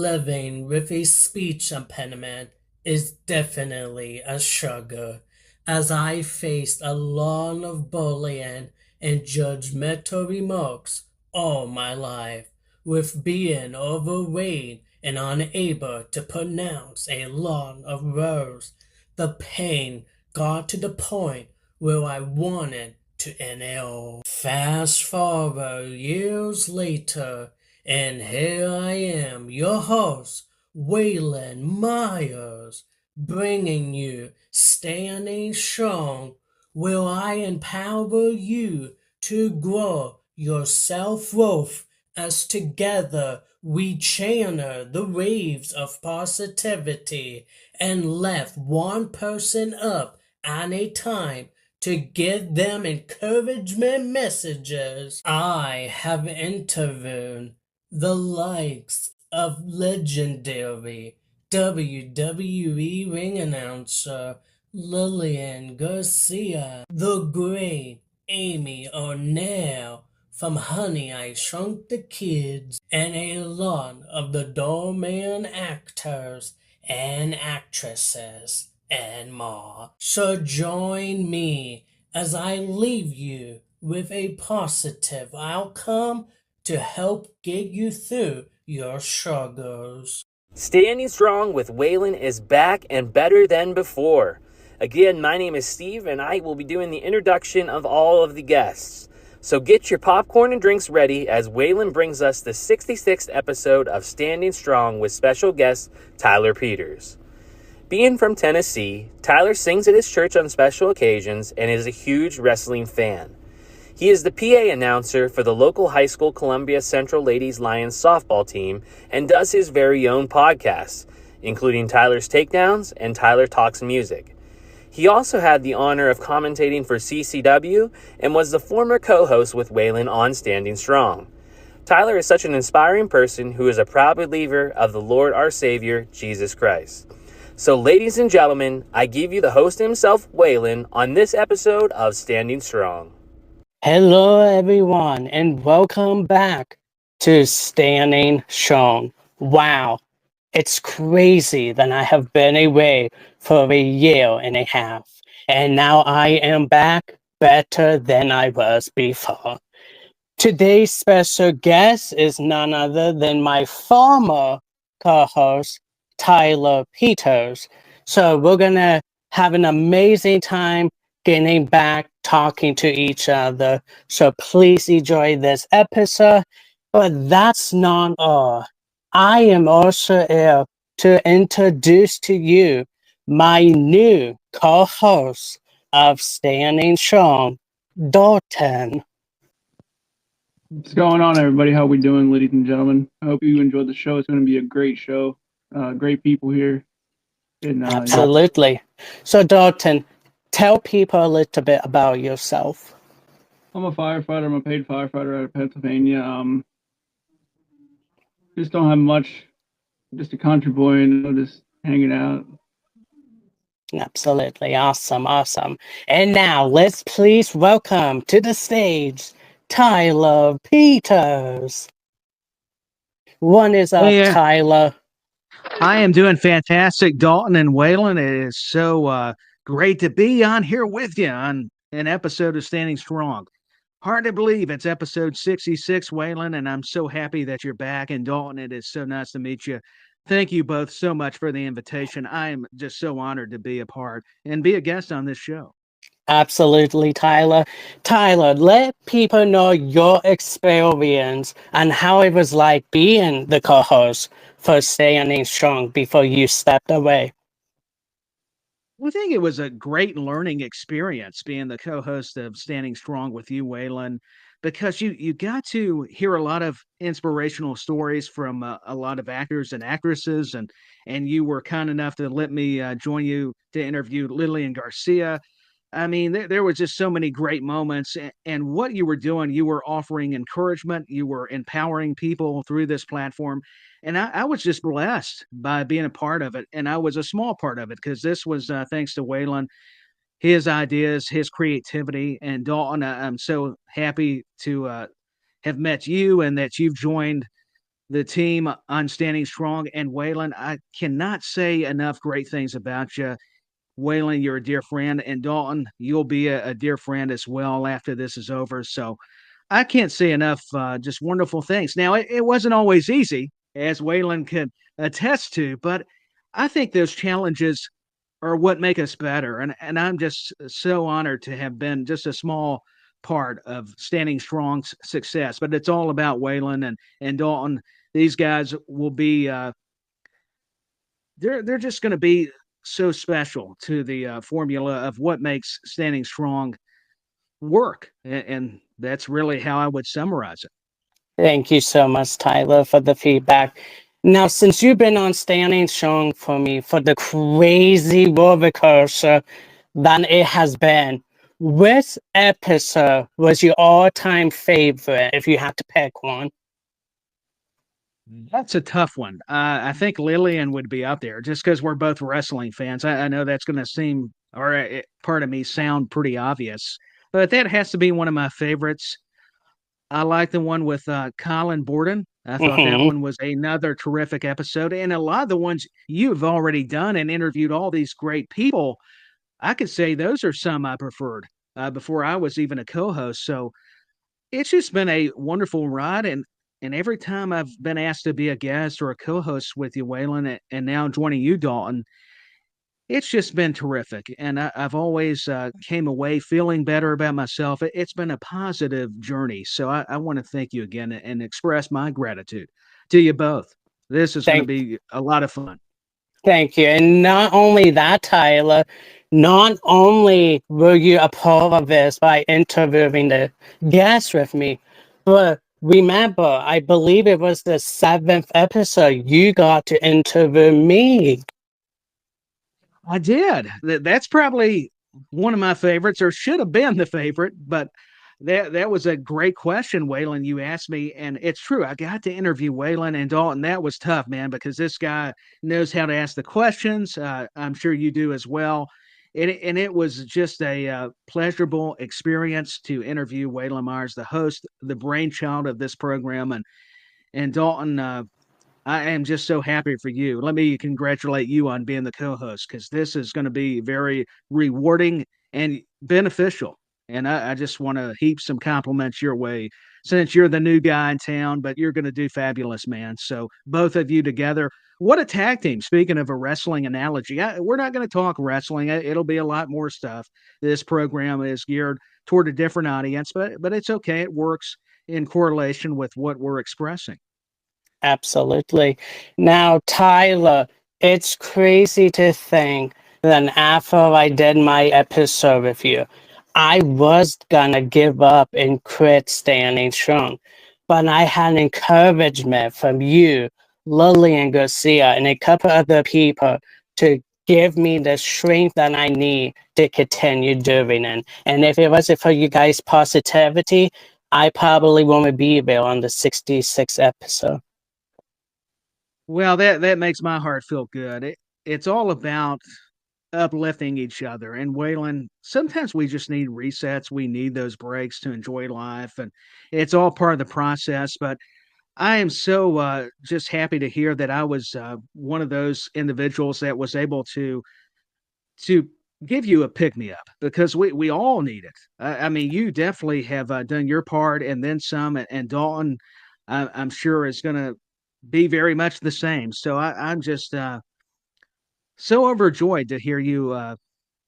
living with a speech impediment is definitely a struggle, as I faced a lot of bullying and judgmental remarks all my life, with being overweight and unable to pronounce a lot of words. The pain got to the point where I wanted to end it all. Fast forward years later, and here I am, your host, Waylon Myers, bringing you Standing Strong, where I empower you to grow your self-worth as together we channel the waves of positivity and lift one person up at a time to give them encouragement messages. I have interviewed the likes of legendary WWE ring announcer Lillian Garcia, the great Amy O'Neill from Honey, I Shrunk the Kids, and a lot of the doorman actors and actresses and more. So join me as I leave you with a positive outcome to help get you through your struggles. Standing Strong with Waylon is back and better than before. Again, my name is Steve, and I will be doing the introduction of all of the guests. So get your popcorn and drinks ready as Waylon brings us the 66th episode of Standing Strong with special guest Tyler Peters. Being from Tennessee, Tyler sings at his church on special occasions and is a huge wrestling fan. He is the PA announcer for the local high school Columbia Central Ladies Lions softball team and does his very own podcasts, including Tyler's Takedowns and Tyler Talks Music. He also had the honor of commentating for CCW and was the former co-host with Waylon on Standing Strong. Tyler is such an inspiring person who is a proud believer of the Lord our Savior, Jesus Christ. So ladies and gentlemen, I give you the host himself, Waylon, on this episode of Standing Strong. Hello, everyone, and welcome back to Standing Strong. Wow, it's crazy that I have been away for a year and a half, and now I am back better than I was before. Today's special guest is none other than my former co-host, Tyler Peters. So we're going to have an amazing time getting back, talking to each other. So please enjoy this episode. But that's not all. I am also here to introduce to you my new co-host of Standing Strong, Dalton. What's going on, everybody? How we doing, ladies and gentlemen? I hope you enjoyed the show. It's going to be a great show. Great people here. And, Absolutely. So, Dalton, tell people a little bit about yourself. I'm a firefighter. I'm a paid firefighter out of Pennsylvania. Just don't have much. Just a country boy, and just hanging out. Absolutely. Awesome. And now, let's please welcome to the stage Tyler Peters. What is up, Tyler? I am doing fantastic, Dalton and Waylon. It is so great to be on here with you on an episode of Standing Strong. Hard to believe it's episode 66, Waylon, and I'm so happy that you're back. And Dalton, it is so nice to meet you. Thank you both so much for the invitation. I am just so honored to be a part and be a guest on this show. Absolutely, Tyler. Tyler, let people know your experience and how it was like being the co-host for Standing Strong before you stepped away. I think it was a great learning experience being the co-host of Standing Strong with you, Waylon, because you got to hear a lot of inspirational stories from a lot of actors and actresses, and you were kind enough to let me join you to interview Lillian Garcia. I mean, there was just so many great moments, and what you were doing, you were offering encouragement, you were empowering people through this platform, and I was just blessed by being a part of it, and I was a small part of it because this was thanks to Waylon, his ideas, his creativity, and Dalton. I'm so happy to have met you and that you've joined the team on Standing Strong. And Waylon, I cannot say enough great things about you. Waylon, you're a dear friend, and Dalton, you'll be a dear friend as well after this is over. So I can't say enough, just wonderful things. Now, it wasn't always easy, as Waylon could attest to, but I think those challenges are what make us better. And I'm just so honored to have been just a small part of Standing Strong's success. But it's all about Waylon and Dalton. These guys will be they're just going to be so special to the formula of what makes Standing Strong work, and that's really how I would summarize it. Thank you so much, Tyler, for the feedback. Now, since you've been on Standing Strong for me for the crazy roller coaster that it has been, which episode was your all-time favorite if you had to pick one? That's a tough one. I think Lillian would be up there just because we're both wrestling fans. I know that's going to seem, or part of me sound pretty obvious, but that has to be one of my favorites. I like the one with Colin Borden. I thought that Mm-hmm. one was another terrific episode. And a lot of the ones you've already done and interviewed all these great people, I could say those are some I preferred before I was even a co host. So it's just been a wonderful ride. And every time I've been asked to be a guest or a co host with you, Waylon, and now joining you, Dalton, it's just been terrific, and I've always came away feeling better about myself. It's been a positive journey, so I want to thank you again and express my gratitude to you both. This is going to Thank be a lot of fun. Thank you. And not only that, Tyler, not only were you a part of this by interviewing the guests with me, but remember, I believe it was the seventh episode, you got to interview me. I did. That's probably one of my favorites, or should have been the favorite. But that was a great question, Waylon. You asked me, and it's true. I got to interview Waylon and Dalton. That was tough, man, because this guy knows how to ask the questions. I'm sure you do as well. And it was just a pleasurable experience to interview Waylon Myers, the host, the brainchild of this program, and Dalton. I am just so happy for you. Let me congratulate you on being the co-host because this is going to be very rewarding and beneficial. And I just want to heap some compliments your way since you're the new guy in town, but you're going to do fabulous, man. So both of you together, what a tag team. Speaking of a wrestling analogy, we're not going to talk wrestling. It'll be a lot more stuff. This program is geared toward a different audience, but it's okay. It works in correlation with what we're expressing. Absolutely. Now, Tyler, it's crazy to think that after I did my episode with you, I was gonna give up and quit Standing Strong. But I had encouragement from you, Lillian Garcia, and a couple other people to give me the strength that I need to continue doing it. And if it wasn't for you guys' positivity, I probably won't be there on the 66th episode. Well, that makes my heart feel good. It's all about uplifting each other. And Waylon, sometimes we just need resets. We need those breaks to enjoy life, and it's all part of the process. But I am so just happy to hear that I was one of those individuals that was able to give you a pick me up because we all need it. I mean, you definitely have done your part and then some. And Dalton, I'm sure is going to be very much the same. So I'm just so overjoyed to hear you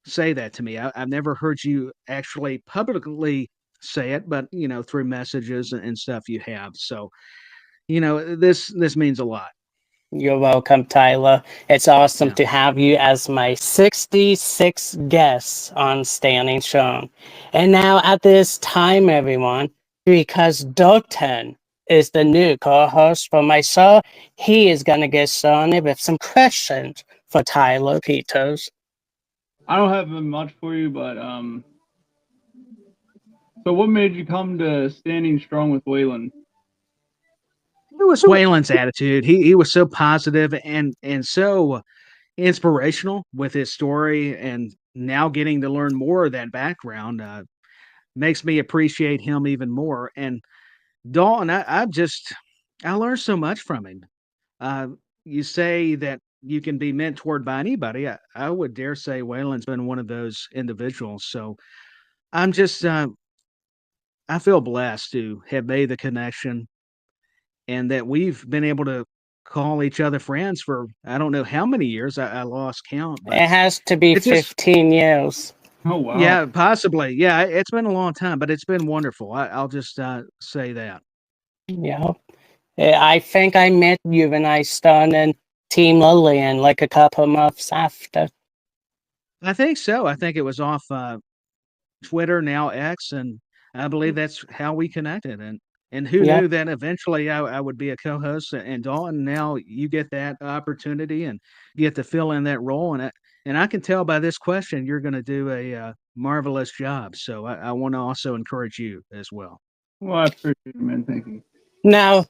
say that to me. I've never heard you actually publicly say it, but through messages and stuff you have. So this means a lot. You're welcome, Tyler. It's awesome Yeah. to have you as my 66th guest on Standing Strong. And now at this time, everyone, because Dalton is the new co-host for my show, he is going to get started with some questions for Tyler Peters. I don't have much for you, but so what made you come to Standing Strong with Waylon? It was Waylon's attitude. He was so positive and so inspirational with his story, and now getting to learn more of that background makes me appreciate him even more. And Dalton, I just I learned so much from him. Uh, you say that you can be mentored by anybody. I would dare say Waylon's been one of those individuals. So I'm just, I feel blessed to have made the connection and that we've been able to call each other friends for I don't know how many years. I lost count, but It has to be it's just 15 years. Oh wow. yeah, possibly. Yeah, it's been a long time, but it's been wonderful. I'll just say that. Yeah. I think I met you when I started Team Lillian like a couple months after. I think so. I think it was off Twitter, now X, and I believe that's how we connected. And who Yep. knew that eventually I would be a co-host and Dalton. Now you get that opportunity and you get to fill in that role. And I can tell by this question you're going to do a marvelous job. So I want to also encourage you as well. Well, I appreciate it, man. Thank you. Now,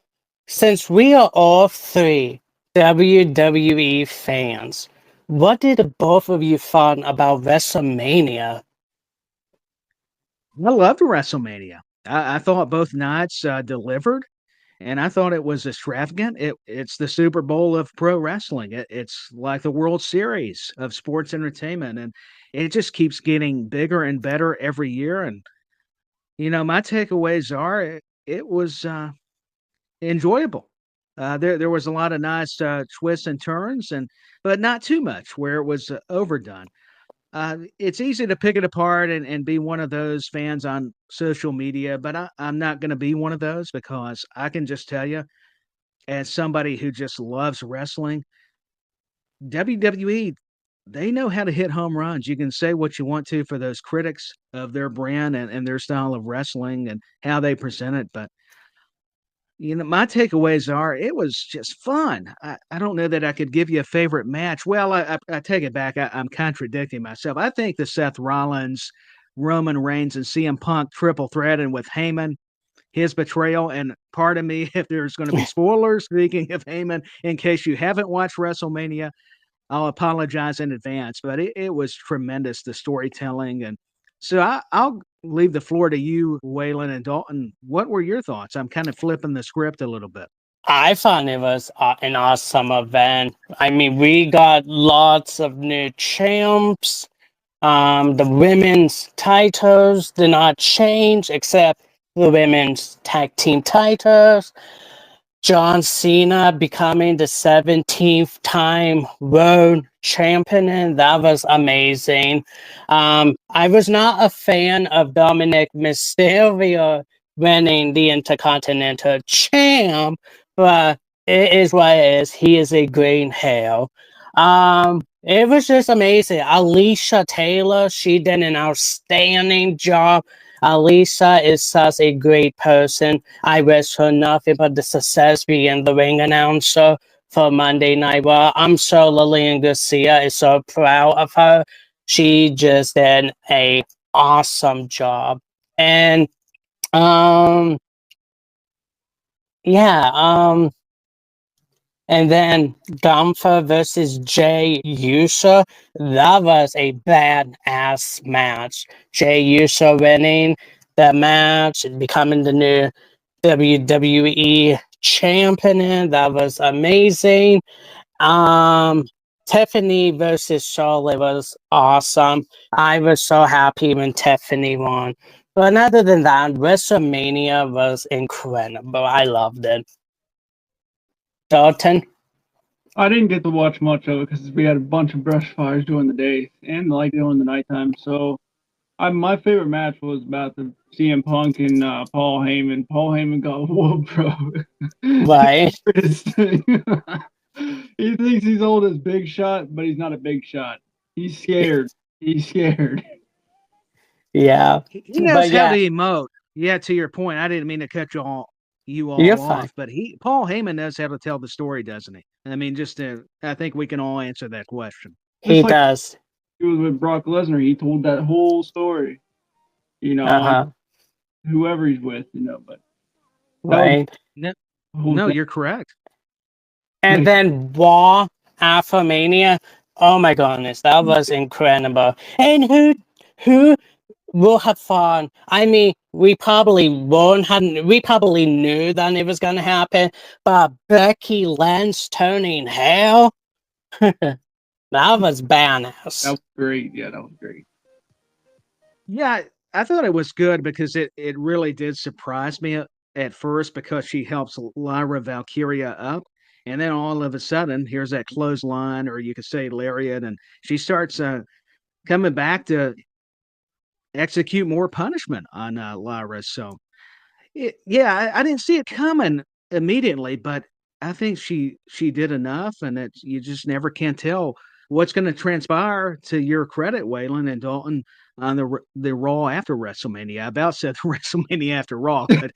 since we are all three WWE fans, what did the both of you thought about WrestleMania? I loved WrestleMania. I thought both nights delivered. And I thought it was extravagant. It's the Super Bowl of pro wrestling. It's like the World Series of sports entertainment, and it just keeps getting bigger and better every year. And my takeaways are it was enjoyable. There was a lot of nice twists and turns, but not too much where it was overdone. It's easy to pick it apart and be one of those fans on social media, but I'm not going to be one of those because I can just tell you as somebody who just loves wrestling, WWE, they know how to hit home runs. You can say what you want to for those critics of their brand and their style of wrestling and how they present it. But, my takeaways are it was just fun. I don't know that I could give you a favorite match. Well, I take it back. I'm contradicting myself. I think the Seth Rollins, Roman Reigns, and CM Punk triple threat and with Heyman his betrayal. And pardon me if there's going to be spoilers. Speaking of Heyman, in case you haven't watched WrestleMania, I'll apologize in advance. But it was tremendous, the storytelling. And so I'll leave the floor to you, Waylon and Dalton. What were your thoughts? I'm kind of flipping the script a little bit. I thought it was an awesome event. I mean, we got lots of new champs. The women's titles did not change except the women's tag team titles. John Cena becoming the 17th time world champion, and that was amazing. I was not a fan of Dominic Mysterio winning the Intercontinental Champ, but it is what it is. He is a green hair. It was just amazing. Alicia Taylor, she did an outstanding job. Alicia is such a great person. I wish her nothing but the success being the ring announcer for Monday Night Raw. I'm sure Lillian Garcia is so proud of her. She just did a awesome job. And yeah, and then Gunther versus Jay Uso. That was a badass match. Jay Uso winning the match and becoming the new WWE champion. That was amazing. Tiffany versus Charlotte was awesome. I was so happy when Tiffany won. But other than that, WrestleMania was incredible. I loved it. Dalton? I didn't get to watch much of it because we had a bunch of brush fires during the day and like during the nighttime. So, my favorite match was about the CM Punk and Paul Heyman. Paul Heyman got whooped, bro. Right. He thinks he's old as Big Shot, but he's not a Big Shot. He's scared. He's scared. Yeah. He knows But how yeah, to emote. Yeah, to your point, I didn't mean to cut you you're all fine. off, but Paul Heyman knows how to tell the story, doesn't he? I mean, I think we can all answer that question. Just He like does. he was with Brock Lesnar, he told that whole story. Uh-huh. Whoever he's with, but that was Right. No, the whole no, thing. you're correct. And then Raw Alpha Mania. Oh my goodness, that was incredible. And who we'll have fun. I mean, we probably won't have, we probably knew that it was going to happen, but Becky Lynch turning heel, that was That badass. was great. Yeah, that was great. Yeah, I thought it was good because it really did surprise me at first because she helps Lyra Valkyria up, and then all of a sudden, here's that clothesline, or you could say lariat, and she starts coming back to execute more punishment on Lyra. So yeah, I didn't see it coming immediately, but I think she did enough, and that you just never can tell what's going to transpire. To your credit, Waylon and Dalton, on the Raw after WrestleMania. I about said the WrestleMania after Raw, but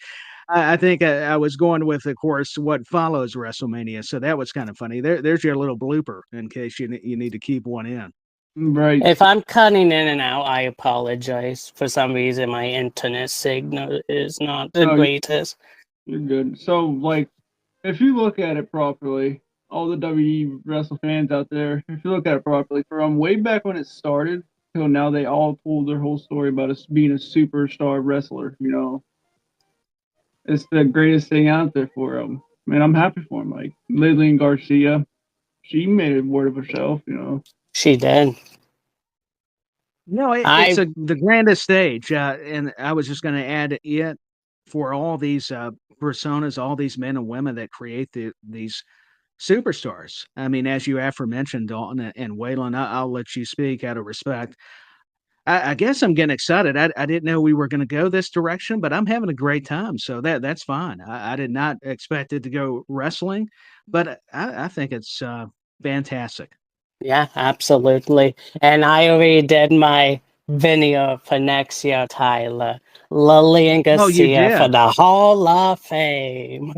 I think I was going with, of course, what follows WrestleMania. So that was kind of funny. There's your little blooper in case you need to keep one in. Right. If I'm cutting in and out, I apologize. For some reason, my internet signal is not the No, greatest. you're good. So, like, if you look at it properly, all the WWE wrestle fans out there, if you look at it properly, from way back when it started till now, they all told their whole story about us being a superstar wrestler. You know, it's the greatest thing out there for them. Man, I'm happy for them. Like Lillian Garcia, she made a word of herself. You know, She did. No, it's I the grandest stage, and I was just going to add it for all these personas, all these men and women that create these superstars. I mean, as you aforementioned, Dalton and Waylon, I'll let you speak out of respect. I guess I'm getting excited. I didn't know we were going to go this direction, but I'm having a great time, so that's fine. I did not expect it to go wrestling, but I think it's fantastic. Yeah, absolutely. And I already did my video for next year, Tyler. Lillian Oh, you Garcia for did, the Hall of Fame.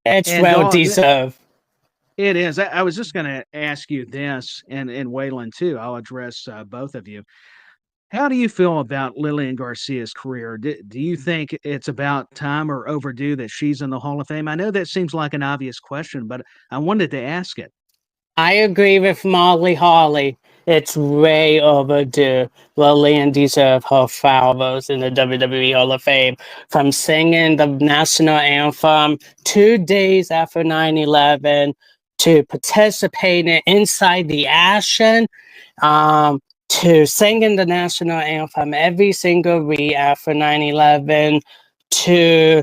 It's and well Dalton. deserved. It is. I was just going to ask you this, and Waylon too. I'll address both of you. How do you feel about Lillian Garcia's career? Do you think it's about time or overdue that she's in the Hall of Fame? I know that seems like an obvious question, but I wanted to ask it. I agree with Molly Holly. It's way overdue. Lillian deserves her flowers in the WWE Hall of Fame. From singing the national anthem 2 days after 9/11 to participating inside the action, um, to singing the national anthem every single week after 9/11, to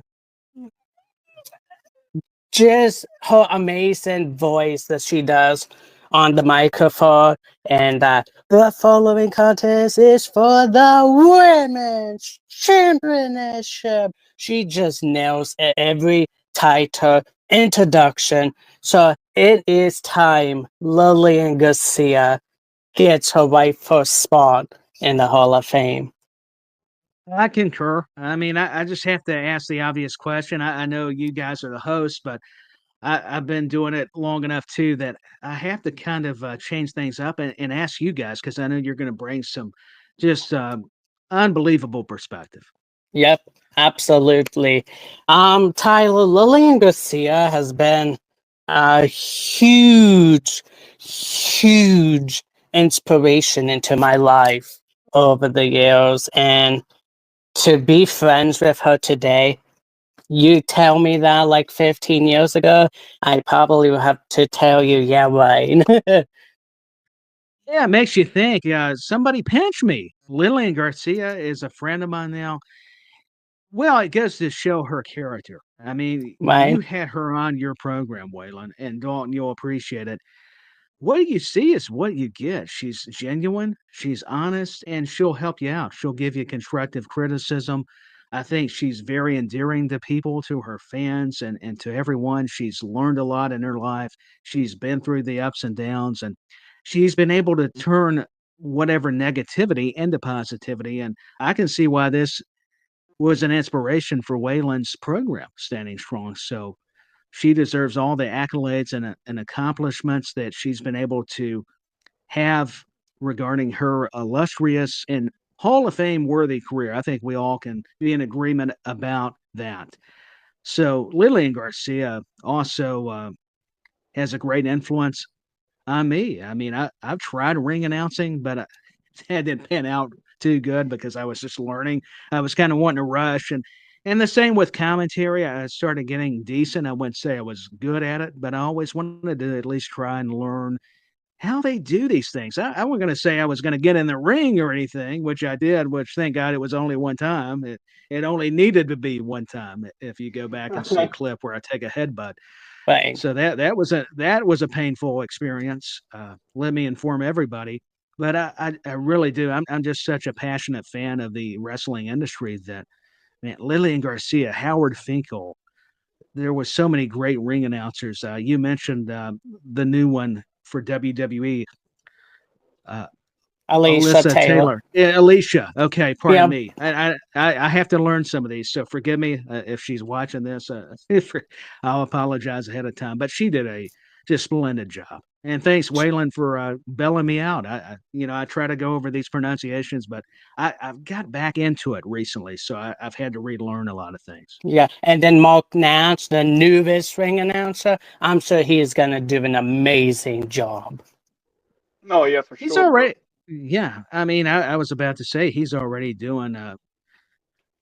just her amazing voice that she does on the microphone, and the following contest is for the women's championship. She just nails every title introduction. So it is time Lillian Garcia gets her rightful spot in the Hall of Fame. I concur. I mean, I just have to ask the obvious question. I know you guys are the hosts, but I've been doing it long enough too that I have to kind of change things up and ask you guys because I know you're going to bring some just unbelievable perspective. Yep, absolutely. Tyler, Lillian Garcia has been a huge inspiration into my life over the years. And to be friends with her today, you tell me that like 15 years ago, I probably would have to tell you, yeah, right. Yeah, it makes you think. Somebody pinch me. Lillian Garcia is a friend of mine now. Well, it goes to show her character. I mean, Right? you had her on your program, Waylon, and Dalton, you'll appreciate it. What you see is what you get. She's genuine, she's honest, and she'll help you out. She'll give you constructive criticism. I think she's very endearing to people, to her fans, and to everyone. She's learned a lot in her life. She's been through the ups and downs, and she's been able to turn whatever negativity into positivity. And I can see why this was an inspiration for Waylon's program, Standing Strong. So she deserves all the accolades and accomplishments that she's been able to have regarding her illustrious and Hall of Fame worthy career. I think we all can be in agreement about that. So Lillian Garcia also has a great influence on me. I mean, I've tried ring announcing, but it didn't pan out too good because I was just learning. I was kind of wanting to rush, and the same with commentary. I started getting decent. I wouldn't say I was good at it, but I always wanted to at least try and learn how they do these things. I wasn't going to say I was going to get in the ring or anything, which I did. Which thank God it was only one time. It only needed to be one time. If you go back and see a clip where I take a headbutt, Right. so that was a painful experience. Let me inform everybody. But I really do. I'm just such a passionate fan of the wrestling industry that man, Lillian Garcia, Howard Finkel. There was so many great ring announcers. You mentioned the new one for WWE, uh, Alicia Alyssa Taylor. Taylor. Yeah, Alicia. Okay, pardon Yep. me. I have to learn some of these, so forgive me if she's watching this. I'll apologize ahead of time. But she did a just splendid job. And thanks, Waylon, for bailing me out. I try to go over these pronunciations, but I've got back into it recently, so I've had to relearn a lot of things. Yeah. And then Mark Nash, the newest ring announcer, I'm sure he is going to do an amazing job. No, yeah, for He's sure, bro. already, yeah. I mean, I was about to say he's already doing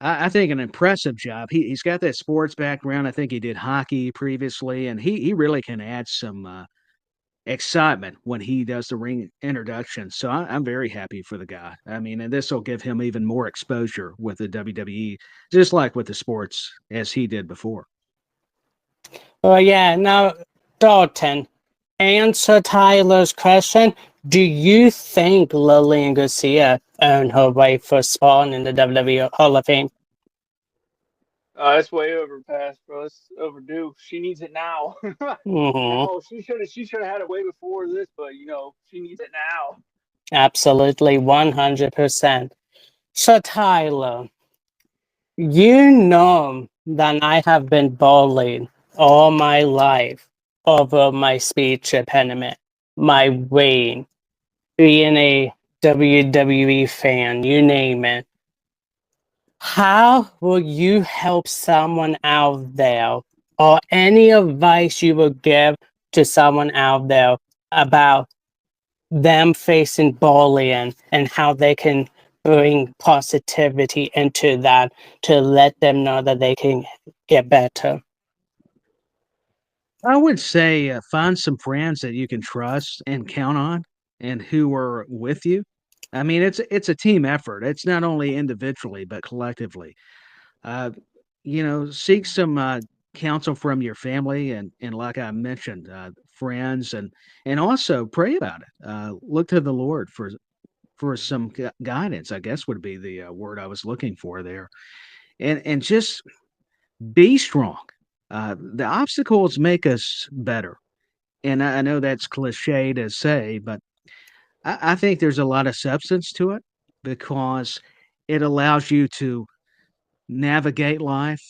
I think an impressive job. He's got that sports background. I think he did hockey previously, and he really can add some excitement when he does the ring introduction. So I'm very happy for the guy. I mean, and this will give him even more exposure with the WWE, just like with the sports as he did before. Oh, yeah. Now, Dalton, answer Tyler's question. Do you think Lillian Garcia earned her rightful spot in the WWE Hall of Fame? That's way overpassed, bro. It's overdue. She needs it now. Hmm. Now she should have had it way before this, but she needs it now. Absolutely, 100%. So, Tyler, you know that I have been bullied all my life over my speech impediment, my weight, being a WWE fan, you name it. How will you help someone out there, or any advice you would give to someone out there about them facing bullying and how they can bring positivity into that to let them know that they can get better? I would say find some friends that you can trust and count on and who are with you. I mean, it's a team effort. It's not only individually but collectively. Uh, seek some counsel from your family and like I mentioned, friends and also pray about it. Look to the Lord for some guidance. I guess would be the word I was looking for there, and just be strong. The obstacles make us better. And I know that's cliche to say, but I think there's a lot of substance to it because it allows you to navigate life.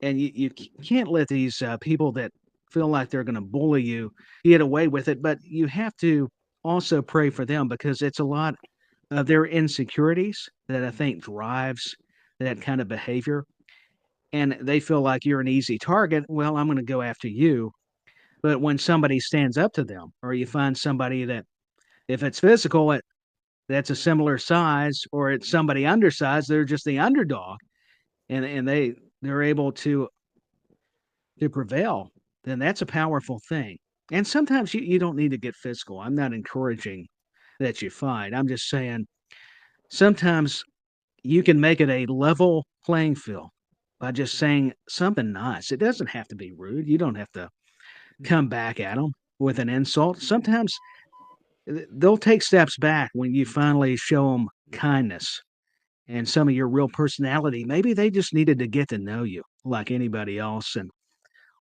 And you can't let these people that feel like they're going to bully you get away with it. But you have to also pray for them because it's a lot of their insecurities that I think drives that kind of behavior. And they feel like you're an easy target. Well, I'm going to go after you. But when somebody stands up to them, or you find somebody that, if it's physical, that's a similar size, or it's somebody undersized, they're just the underdog, and they're able to prevail, then that's a powerful thing. And sometimes you don't need to get physical. I'm not encouraging that you fight. I'm just saying sometimes you can make it a level playing field by just saying something nice. It doesn't have to be rude. You don't have to come back at them with an insult. Sometimes they'll take steps back when you finally show them kindness and some of your real personality. Maybe they just needed to get to know you like anybody else. And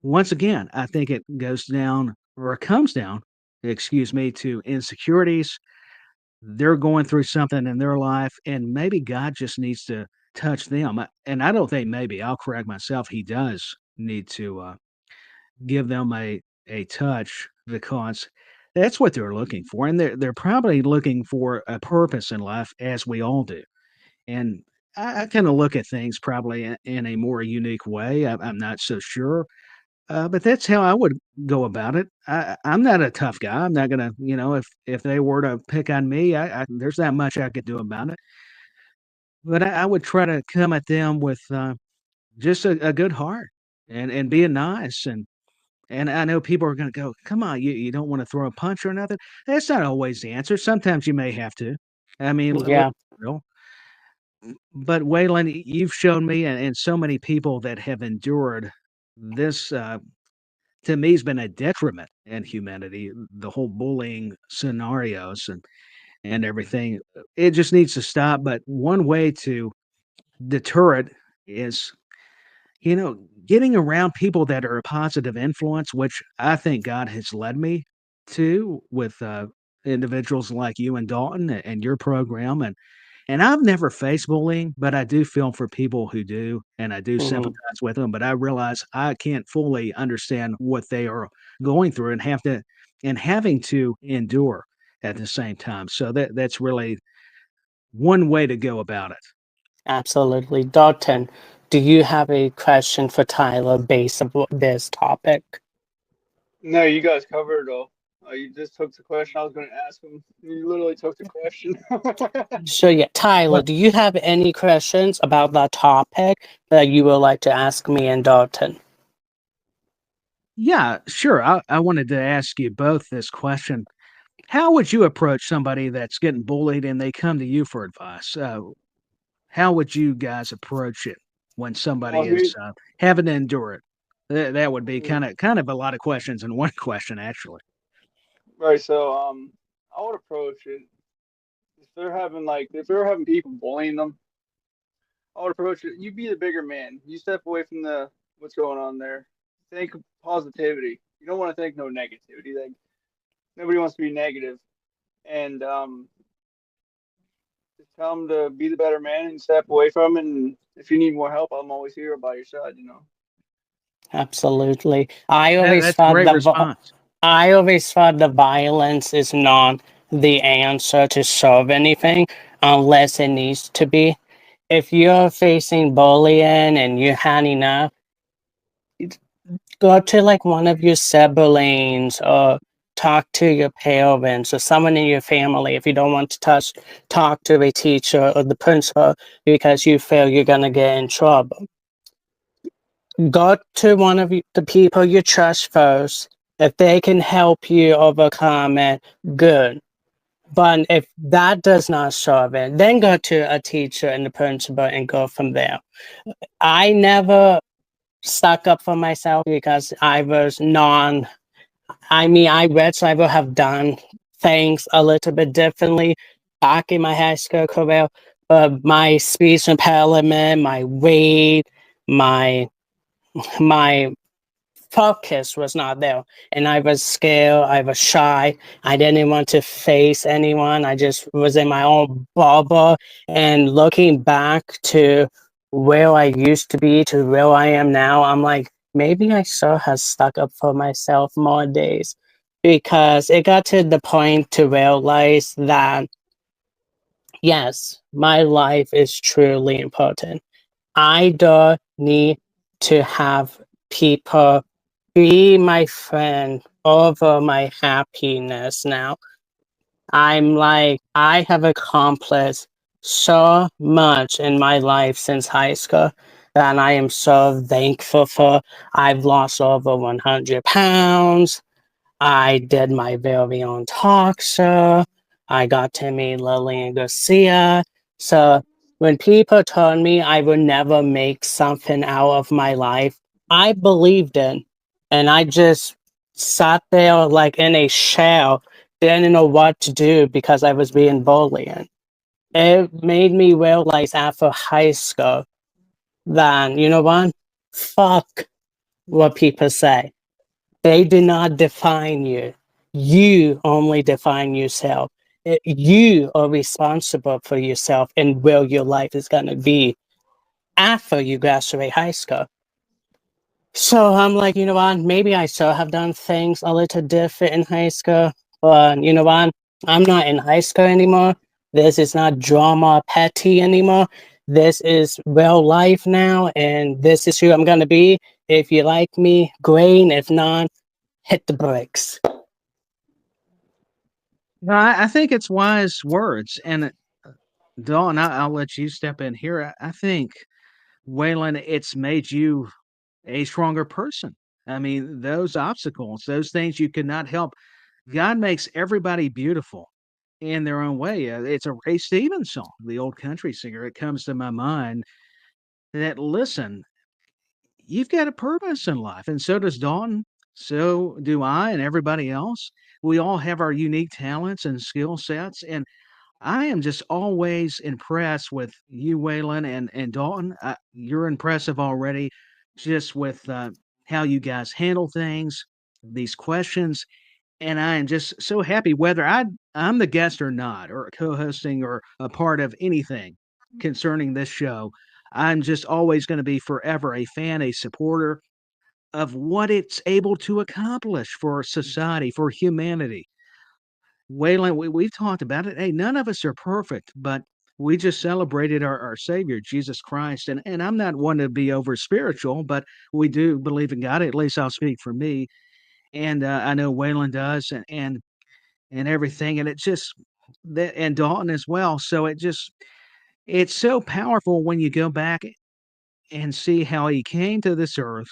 once again, I think it goes down or comes down, excuse me, to insecurities. They're going through something in their life, and maybe God just needs to touch them. And I don't think maybe, I'll correct myself, He does need to give them a touch because that's what they're looking for, and they're probably looking for a purpose in life, as we all do. And I kind of look at things probably in a more unique way. I'm not so sure, but that's how I would go about it. I'm not a tough guy. I'm not gonna, if they were to pick on me, there's not much I could do about it. but I would try to come at them with just a good heart and being nice. And I know people are going to go, come on, you don't want to throw a punch or nothing. That's not always the answer. Sometimes you may have to. I mean, let's Yeah. be real. But Waylon, you've shown me and so many people that have endured this, to me, has been a detriment in humanity, the whole bullying scenarios and everything. It just needs to stop. But one way to deter it is, getting around people that are a positive influence, which I think God has led me to with individuals like you and Dalton and your program. And I've never faced bullying, but I do feel for people who do, and I do Hmm. sympathize with them. But I realize I can't fully understand what they are going through and having to endure at the same time. So that's really one way to go about it. Absolutely. Dalton, do you have a question for Tyler based on this topic? No, you guys covered it all. You just took the question I was going to ask him. You literally took the question. So yeah, Tyler, Well, do you have any questions about that topic that you would like to ask me and Dalton? yeah, sure. I wanted to ask you both this question. How would you approach somebody that's getting bullied and they come to you for advice? How would you guys approach it when well, somebody is here, having to endure it? That would be mm, kind of a lot of questions in one question, actually. right. So, I would approach it if they're having people bullying them. I would approach it. You be the bigger man. You step away from the what's going on there. Think positivity. You don't want to think no negativity. Like nobody wants to be negative. And just tell them to be the better man and step away from it. And if you need more help, I'm always here by your side. You know. Absolutely. I always That's a thought great response. I always thought the violence is not the answer to solve anything unless it needs to be. If you're facing bullying and you had enough, go to like one of your siblings or talk to your parents or someone in your family. If you don't want to talk to a teacher or the principal because you feel you're gonna get in trouble. Go to one of the people you trust first. If they can help you overcome it, good. But if that does not solve it, then go to a teacher and the principal and go from there. I never stuck up for myself because I was I read, so I would have done things a little bit differently back in my high school career. But my speech impediment, my weight, my my focus was not there, and I was scared. I was shy. I didn't want to face anyone. I just was in my own bubble. And looking back to where I used to be to where I am now, I'm like, maybe I should have stuck up for myself more days, because it got to the point to realize that yes, my life is truly important. I don't need to have people be my friend over my happiness now. I'm like, I have accomplished so much in my life since high school that I am so thankful for. I've lost over 100 pounds. I did my very own talk show. I got to meet Lillian Garcia. So when people told me I would never make something out of my life, I believed it. And I just sat there like in a shell, didn't know what to do because I was being bullied. It made me realize after high school that, you know what? Fuck what people say. They do not define you. You only define yourself. You are responsible for yourself and where your life is going to be after you graduate high school. So I'm like, you know what? Maybe I should have done things a little different in high school. But you know what? I'm not in high school anymore. This is not drama petty anymore. This is real life now. And this is who I'm going to be. If you like me, great. If not, hit the brakes. No, I think it's wise words, and Dawn, I'll let you step in here. I think, Waylon, it's made you a stronger person. I mean, those obstacles, those things you could not help. God makes everybody beautiful in their own way. It's a Ray Stevens song, the old country singer. It comes to my mind that, listen, you've got a purpose in life, and so does Dalton. So do I and everybody else. We all have our unique talents and skill sets. And I am just always impressed with you, Waylon and Dalton. You're impressive already, just with how you guys handle things, these questions, and I am just so happy whether I'm the guest or not, or co-hosting or a part of anything concerning this show. I'm just always going to be forever a fan, a supporter of what it's able to accomplish for society, for humanity. Waylon, we've talked about it. Hey, none of us are perfect, but we just celebrated our Savior, Jesus Christ. And I'm not one to be over spiritual, but we do believe in God. At least I'll speak for me. And I know Waylon does, and everything. And it just that, and Dalton as well. So it's so powerful when you go back and see how he came to this earth.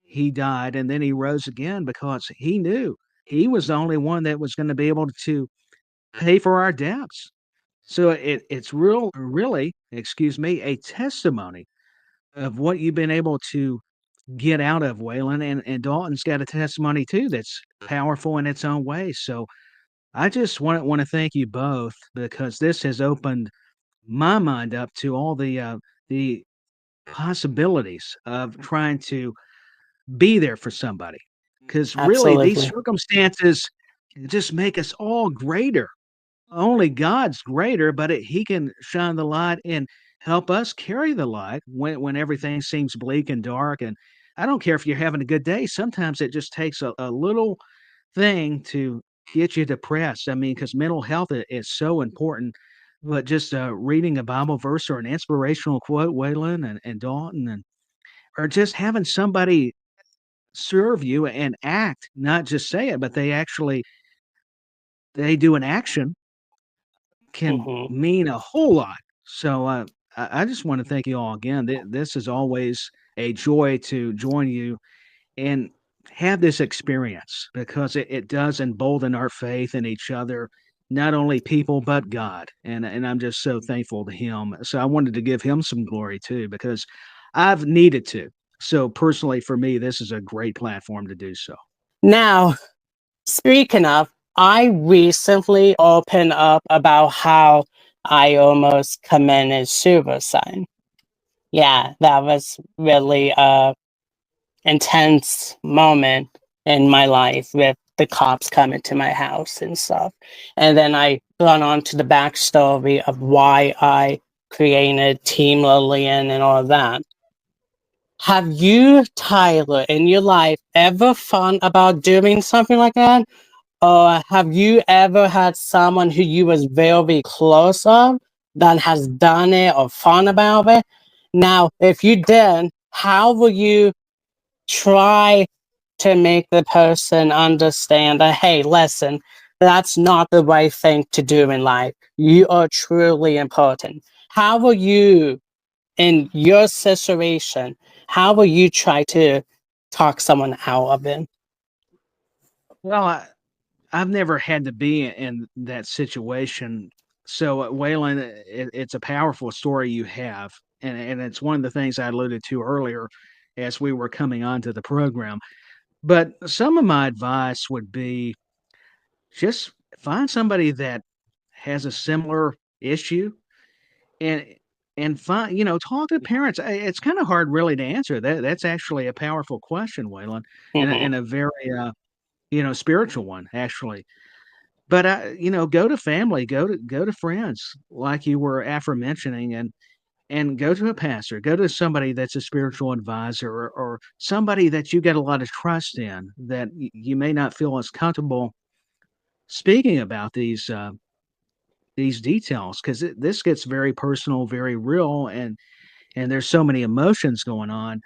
He died and then he rose again because he knew he was the only one that was going to be able to pay for our debts. So it's really, excuse me, a testimony of what you've been able to get out of Waylon, and Dalton's got a testimony too that's powerful in its own way. So I just want to thank you both because this has opened my mind up to all the possibilities of trying to be there for somebody. Because really, these Absolutely. circumstances just make us all greater. Only God's greater, but He can shine the light and help us carry the light when everything seems bleak and dark. And I don't care if you're having a good day. Sometimes it just takes a little thing to get you depressed. I mean, because mental health is so important. But just reading a Bible verse or an inspirational quote, Waylon and Dalton, and or just having somebody serve you and act, not just say it, but they do an action can Hmm. mean a whole lot. So I just want to thank you all again. This is always a joy to join you and have this experience because it does embolden our faith in each other, not only people but God. And I'm just so thankful to Him. So I wanted to give Him some glory too because I've needed to. So personally, for me, this is a great platform to do so. Now, speaking of, I recently opened up about how I almost committed suicide. Yeah, that was really a intense moment in my life with the cops coming to my house and stuff. And then I gone on to the backstory of why I created Team Lillian and all that. Have you, Tyler, in your life ever thought about doing something like that? Or have you ever had someone who you was very close of that has done it or thought about it? Now, if you did, how will you try to make the person understand that, hey, listen, that's not the right thing to do in life. You are truly important. How will you, in your situation, how will you try to talk someone out of it? Well, I've never had to be in that situation. So, Waylon, it's a powerful story you have, and it's one of the things I alluded to earlier as we were coming onto the program. But some of my advice would be just find somebody that has a similar issue and find talk to parents. It's kind of hard really to answer that. That's actually a powerful question, Waylon, Hmm. and a very spiritual one actually. But, go to family, go to friends like you were aforementioning and go to a pastor, go to somebody that's a spiritual advisor or somebody that you get a lot of trust in that you may not feel as comfortable speaking about these details because this gets very personal, very real, and there's so many emotions going on.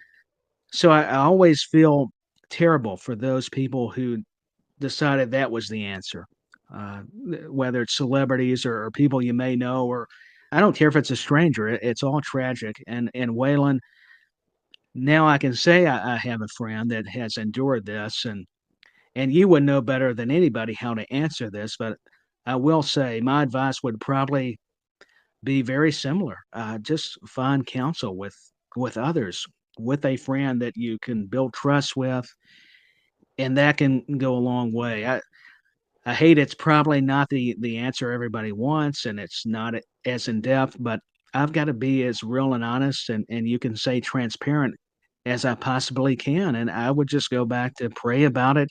So I always feel terrible for those people who decided that was the answer. Whether it's celebrities or people you may know, or I don't care if it's a stranger. It's all tragic. And Waylon, now I can say I have a friend that has endured this, and you would know better than anybody how to answer this, but I will say my advice would probably be very similar. Just find counsel with others, with a friend that you can build trust with, and that can go a long way. I hate it's probably not the answer everybody wants, and it's not as in depth, but I've got to be as real and honest, and you can say transparent as I possibly can. And I would just go back to pray about it,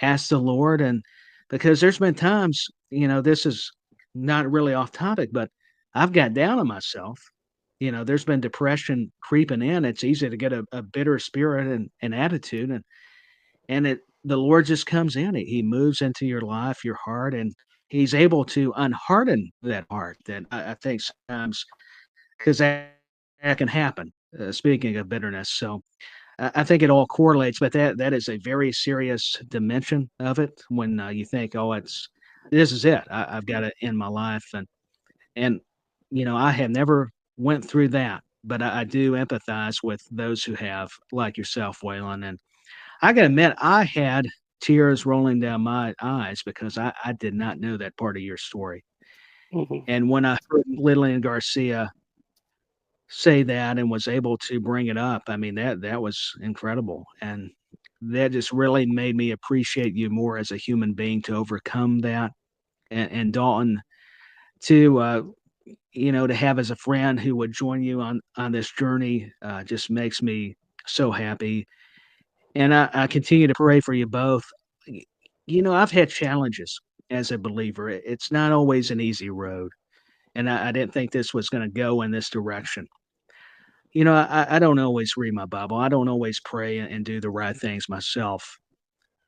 ask the Lord, and because there's been times, this is not really off topic, but I've got down on myself. There's been depression creeping in. It's easy to get a bitter spirit and attitude, and the Lord just comes in. He moves into your life, your heart, and He's able to unharden that heart. That I think sometimes because that can happen. Speaking of bitterness, so I think it all correlates, but that is a very serious dimension of it when you think, oh, this is it. I've got it in my life, and I have never went through that, but I do empathize with those who have, like yourself, Waylon. And I gotta admit, I had tears rolling down my eyes because I did not know that part of your story. Mhm. And when I heard Lillian Garcia say that and was able to bring it up, I mean, that was incredible, and that just really made me appreciate you more as a human being to overcome that, and Dalton to, to have as a friend who would join you on this journey, just makes me so happy, and I continue to pray for you both. Y I've had challenges as a believer. It's not always an easy road, and I didn't think this was gonna go in this direction. I don't always read my Bible. I don't always pray and do the right things myself.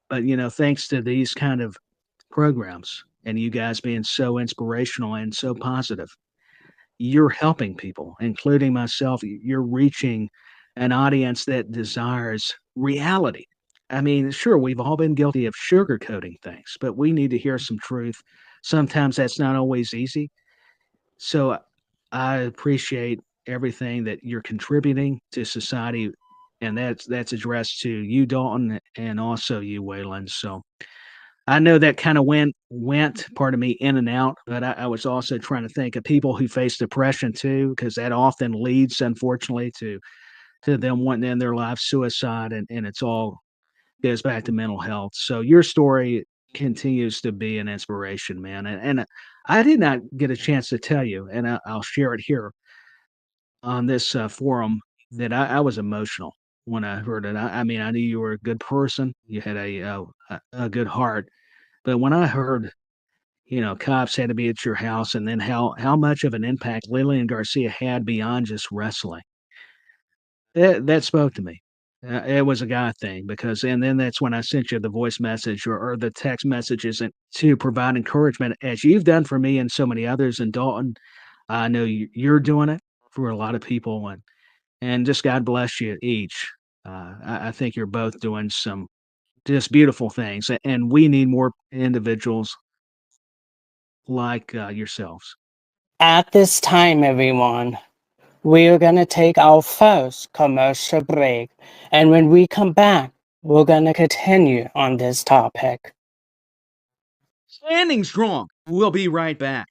But, thanks to these kind of programs and you guys being so inspirational and so positive, you're helping people, including myself. You're reaching an audience that desires reality. I mean, sure, we've all been guilty of sugarcoating things, but we need to hear some truth. Sometimes that's not always easy. So I appreciate everything that you're contributing to society, and that's addressed to you, Dalton, and also you, Waylon. So I know that kind of went, pardon me, in and out, but I was also trying to think of people who face depression too, because that often leads, unfortunately, to them wanting to end their life, suicide, and it's all goes back to mental health. So your story continues to be an inspiration, man. And I did not get a chance to tell you, and I'll share it here on this forum that I was emotional when I heard it. I mean, I knew you were a good person, you had a good heart, but when I heard, cops had to be at your house, and then how much of an impact Lillian Garcia had beyond just wrestling, that spoke to me. It was a guy thing because and then that's when I sent you the voice message or the text messages and to provide encouragement as you've done for me and so many others. And Dalton, I know you're doing it for a lot of people, and just God bless you each. I think you're both doing some just beautiful things, and we need more individuals like yourselves. At this time, everyone, we're going to take our first commercial break. And when we come back, we're going to continue on this topic. Standing strong. We'll be right back.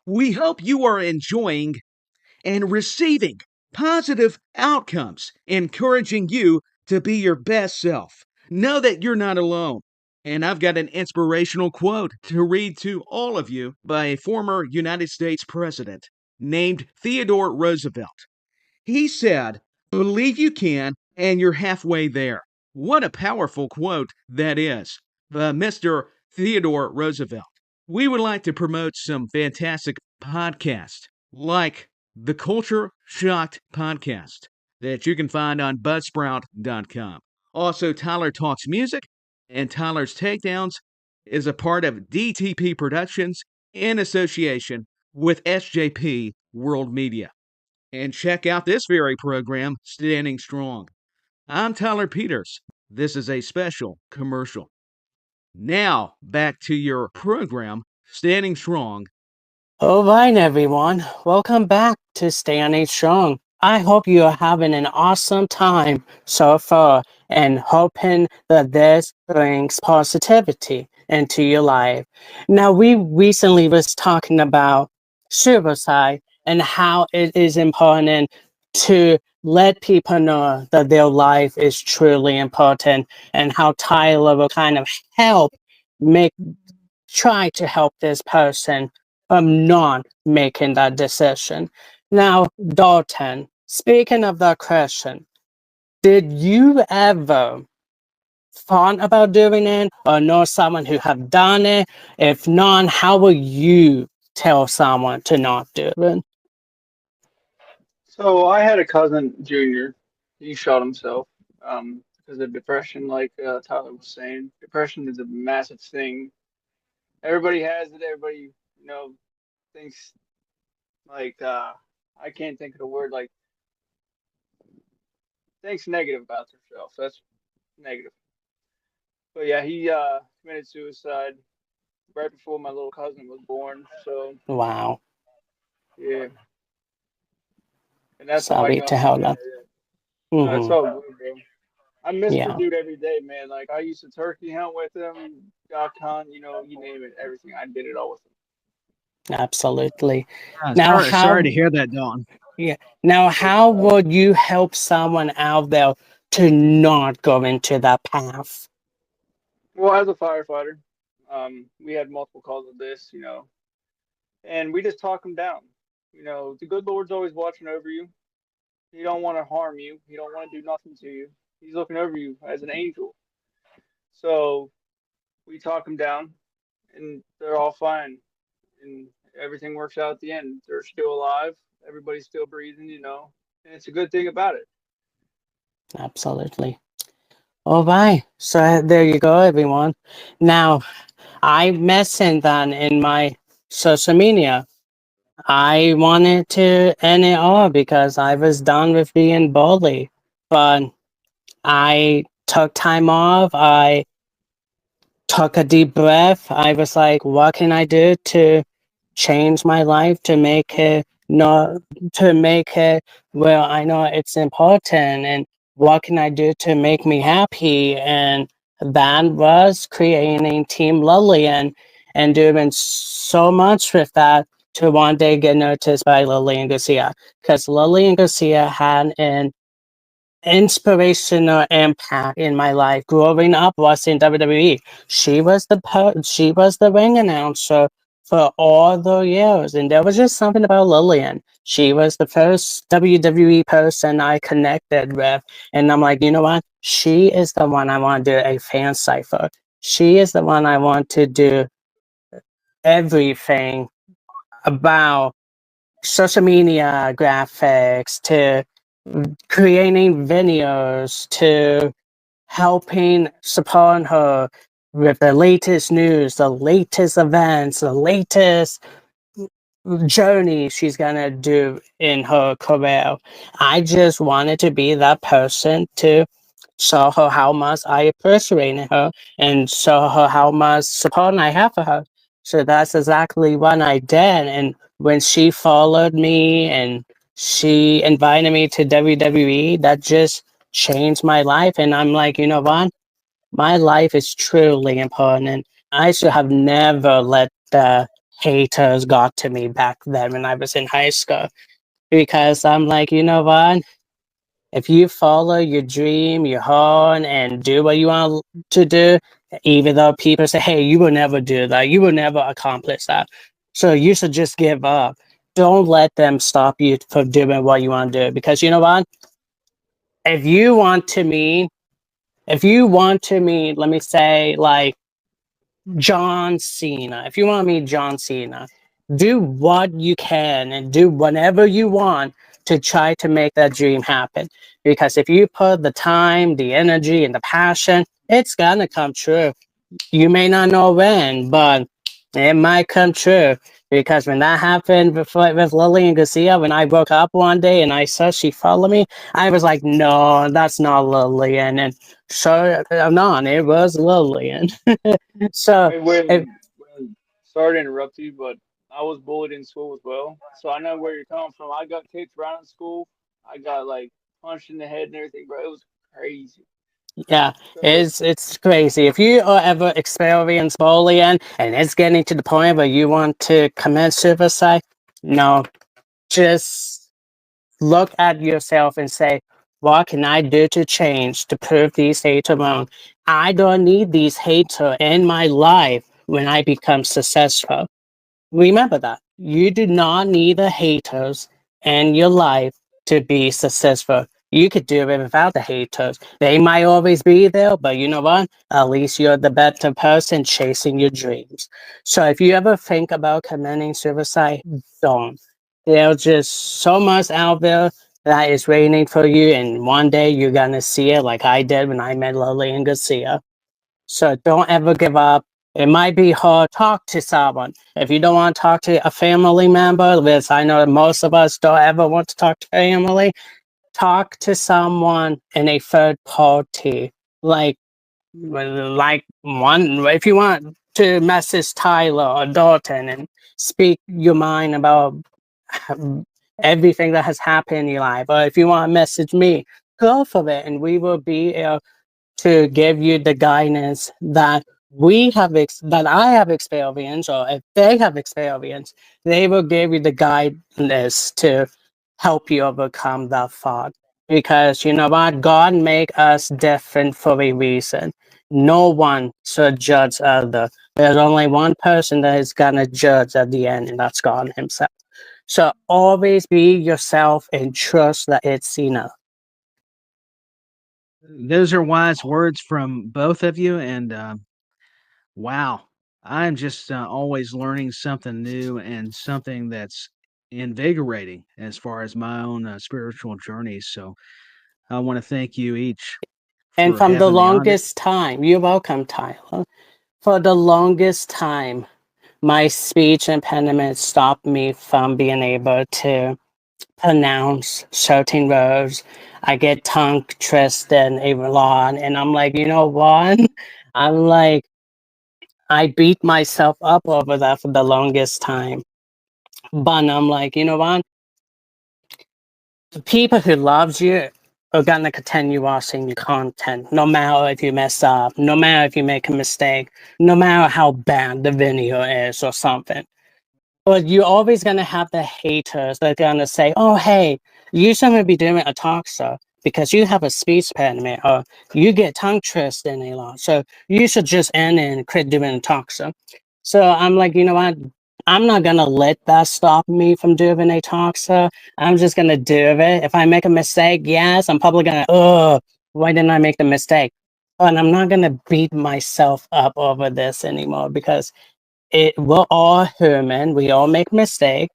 We hope you are enjoying and receiving positive outcomes, encouraging you to be your best self. Know that you're not alone. And I've got an inspirational quote to read to all of you by a former United States president named Theodore Roosevelt. He said, "Believe you can, and you're halfway there." What a powerful quote that is. Mr. Theodore Roosevelt. We would like to promote some fantastic podcasts like the Culture Shocked podcast that you can find on buzzsprout.com. Also, Tyler Talks Music and Tyler's Takedowns is a part of DTP Productions in association with SJP World Media. And check out this very program, Standing Strong. I'm Tyler Peters. This is a special commercial. Now, back to your program, Standing Strong All right, everyone. Welcome back to Standing Strong. I hope you are having an awesome time so far and hoping that this brings positivity into your life. Now, we recently was talking about suicide and how it is important to let people know that their life is truly important and how Tyler will kind of help make try to help this person not making that decision. Now, Dalton, speaking of that question, did you ever thought about doing it or know someone who have done it? If not, how will you tell someone to not do it? So I had a cousin, Junior. He shot himself because of depression, like Tyler was saying. Depression is a massive thing. Everybody has it. Everybody, thinks like I can't think of the word like thinks negative about themselves. That's negative. But yeah, he committed suicide right before my little cousin was born. So Wow, yeah, and that's how I sorry got to on hear there. that. Yeah. It's Hmm. all good, bro. I miss the Yeah, dude every day, man. Like I used to turkey hunt with him, duck hunt, you name it, everything. I did it all with him. absolutely. Now, Sorry to how hear that, Don. Yeah. Now, how would you help someone out there to not go into that path? Well, as a firefighter, we had multiple calls of this, and we just talk him down. The good Lord's always watching over you. He don't want to harm you. He don't want to do nothing to you. He's looking over you as an angel. So we talk them down, and they're all fine, and everything works out at the end. They're still alive. Everybody's still breathing, and it's a good thing about it. Absolutely. All right. So there you go, everyone. Now, I mentioned that in my social media. I wanted to end it all because I was done with being bullied. But I took time off. I took a deep breath. I was like, what can I do to change my life to make it not to make it where I know it's important and what can I do to make me happy? And that was creating Team Lillian and doing so much with that to one day get noticed by Lillian Garcia because Lillian Garcia had an inspirational impact in my life growing up watching WWE. She was the ring announcer for all the years, and there was just something about Lillian. She was the first WWE person I connected with, and I'm like, you know what? She is the one I want to do a fan cipher. She is the one I want to do everything about social media graphics to creating videos to helping support her with the latest news, the latest events, the latest journey she's gonna do in her career. I just wanted to be that person to show her how much I appreciate her and show her how much support I have for her. So that's exactly what I did. And when she followed me and she invited me to WWE, that just changed my life. And I'm like, you know what? My life is truly important. I should have never let the haters got to me back then when I was in high school because I'm like, you know what? If you follow your dream, your heart, and do what you want to do, even though people say, hey, you will never do that, you will never accomplish that. So you should just give up. Don't let them stop you from doing what you want to do. Because you know what? If you want to meet, if you want to meet, let me say, like John Cena, if you want to meet John Cena, do what you can and do whatever you want to try to make that dream happen. Because if you put the time, the energy, and the passion, it's gonna come true. You may not know when, but it might come true. Because when that happened with Lillian Garcia, when I woke up one day and I saw she followed me, I was like, no, that's not Lillian. And so, no, it was Lillian. So, Hey, if, Waylon, sorry to interrupt you, but I was bullied in school as well, so I know where you're coming from. I got kicked around in school. I got like punched in the head and everything, bro. It was crazy. Yeah, So it's crazy. If you are ever experience bullying and it's getting to the point where you want to commit suicide, no, just look at yourself and say, what can I do to change to prove these haters wrong? I don't need these haters in my life when I become successful. Remember that. You do not need the haters in your life to be successful. You could do it without the haters. They might always be there, but you know what? At least you're the better person chasing your dreams. So if you ever think about committing suicide, don't. There's just so much out there that is waiting for you, and one day you're gonna see it like I did when I met Lily and Garcia. So don't ever give up. It might be hard. Talk to someone. If you don't want to talk to a family member, which I know most of us don't ever want to talk to family, talk to someone in a third party. Like, like one, if you want to message Tyler or Dalton and speak your mind about everything that has happened in your life, or if you want to message me, go for it, and we will be to give you the guidance that that I have experienced, or if they have experienced, they will give you the guidance to help you overcome that thought. Because you know what, God make us different for a reason. No one should judge other. There's only one person that is gonna judge at the end, and that's God Himself. So always be yourself and trust that it's enough. Those are wise words from both of you, and wow, I'm just always learning something new and something that's invigorating as far as my own spiritual journey. So I want to thank you each And for from the having me on. longest time, you're welcome, Tyler. For the longest time, my speech impediment stopped me from being able to pronounce certain words. I get tongue twisted a lot, and I'm like, you know what? I'm like, I beat myself up over that for the longest time. But I'm like, you know what? The people who loves you are gonna continue watching your content, no matter if you mess up, no matter if you make a mistake, no matter how bad the video is or something. But you're always gonna have the haters that are gonna say, "Oh, hey, you shouldn't be doing a talk show because you have a speech impediment, or you get tongue twisted a lot. So you should just end and quit doing a talk show." So I'm like, you know what? I'm not gonna let that stop me from doing a talk show. I'm just gonna do it. If I make a mistake, yes, I'm probably gonna, oh, why didn't I make the mistake? But I'm not gonna beat myself up over this anymore because we're all human. We all make mistakes.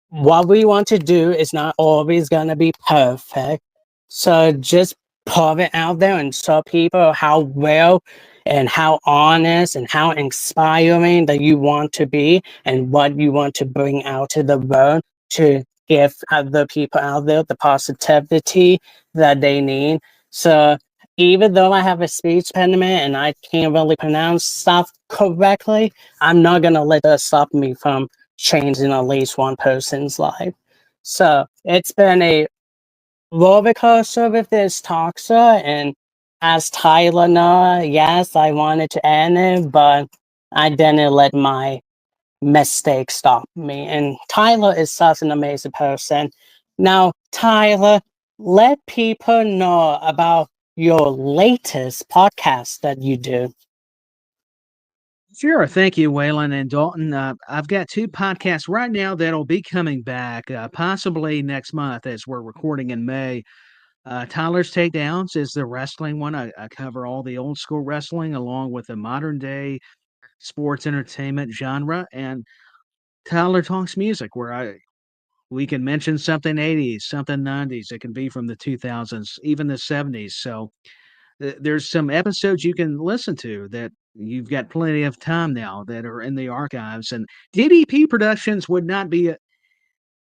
What we want to do is not always gonna be perfect. So just put it out there and show people how well and how honest and how inspiring that you want to be and what you want to bring out to the world to give other people out there the positivity that they need. So even though I have a speech impediment and I can't really pronounce stuff correctly, I'm not gonna let that stop me from changing at least one person's life. So it's been a roller coaster with this talk show, and as Tyler know, yes, I wanted to end it, but I didn't let my mistake stop me. And Tyler is such an amazing person. Now, Tyler, let people know about your latest podcast that you do. Sure. Thank you, Waylon and Dalton. I've got two podcasts right now that'll be coming back, possibly next month as we're recording in May. Tyler's Takedowns is the wrestling one. I cover all the old school wrestling along with the modern day sports entertainment genre. And Tyler Talks Music, where we can mention something 80s, something 90s. It can be from the 2000s, even the 70s. So there's some episodes you can listen to that you've got plenty of time now that are in the archives. And DDP Productions would not be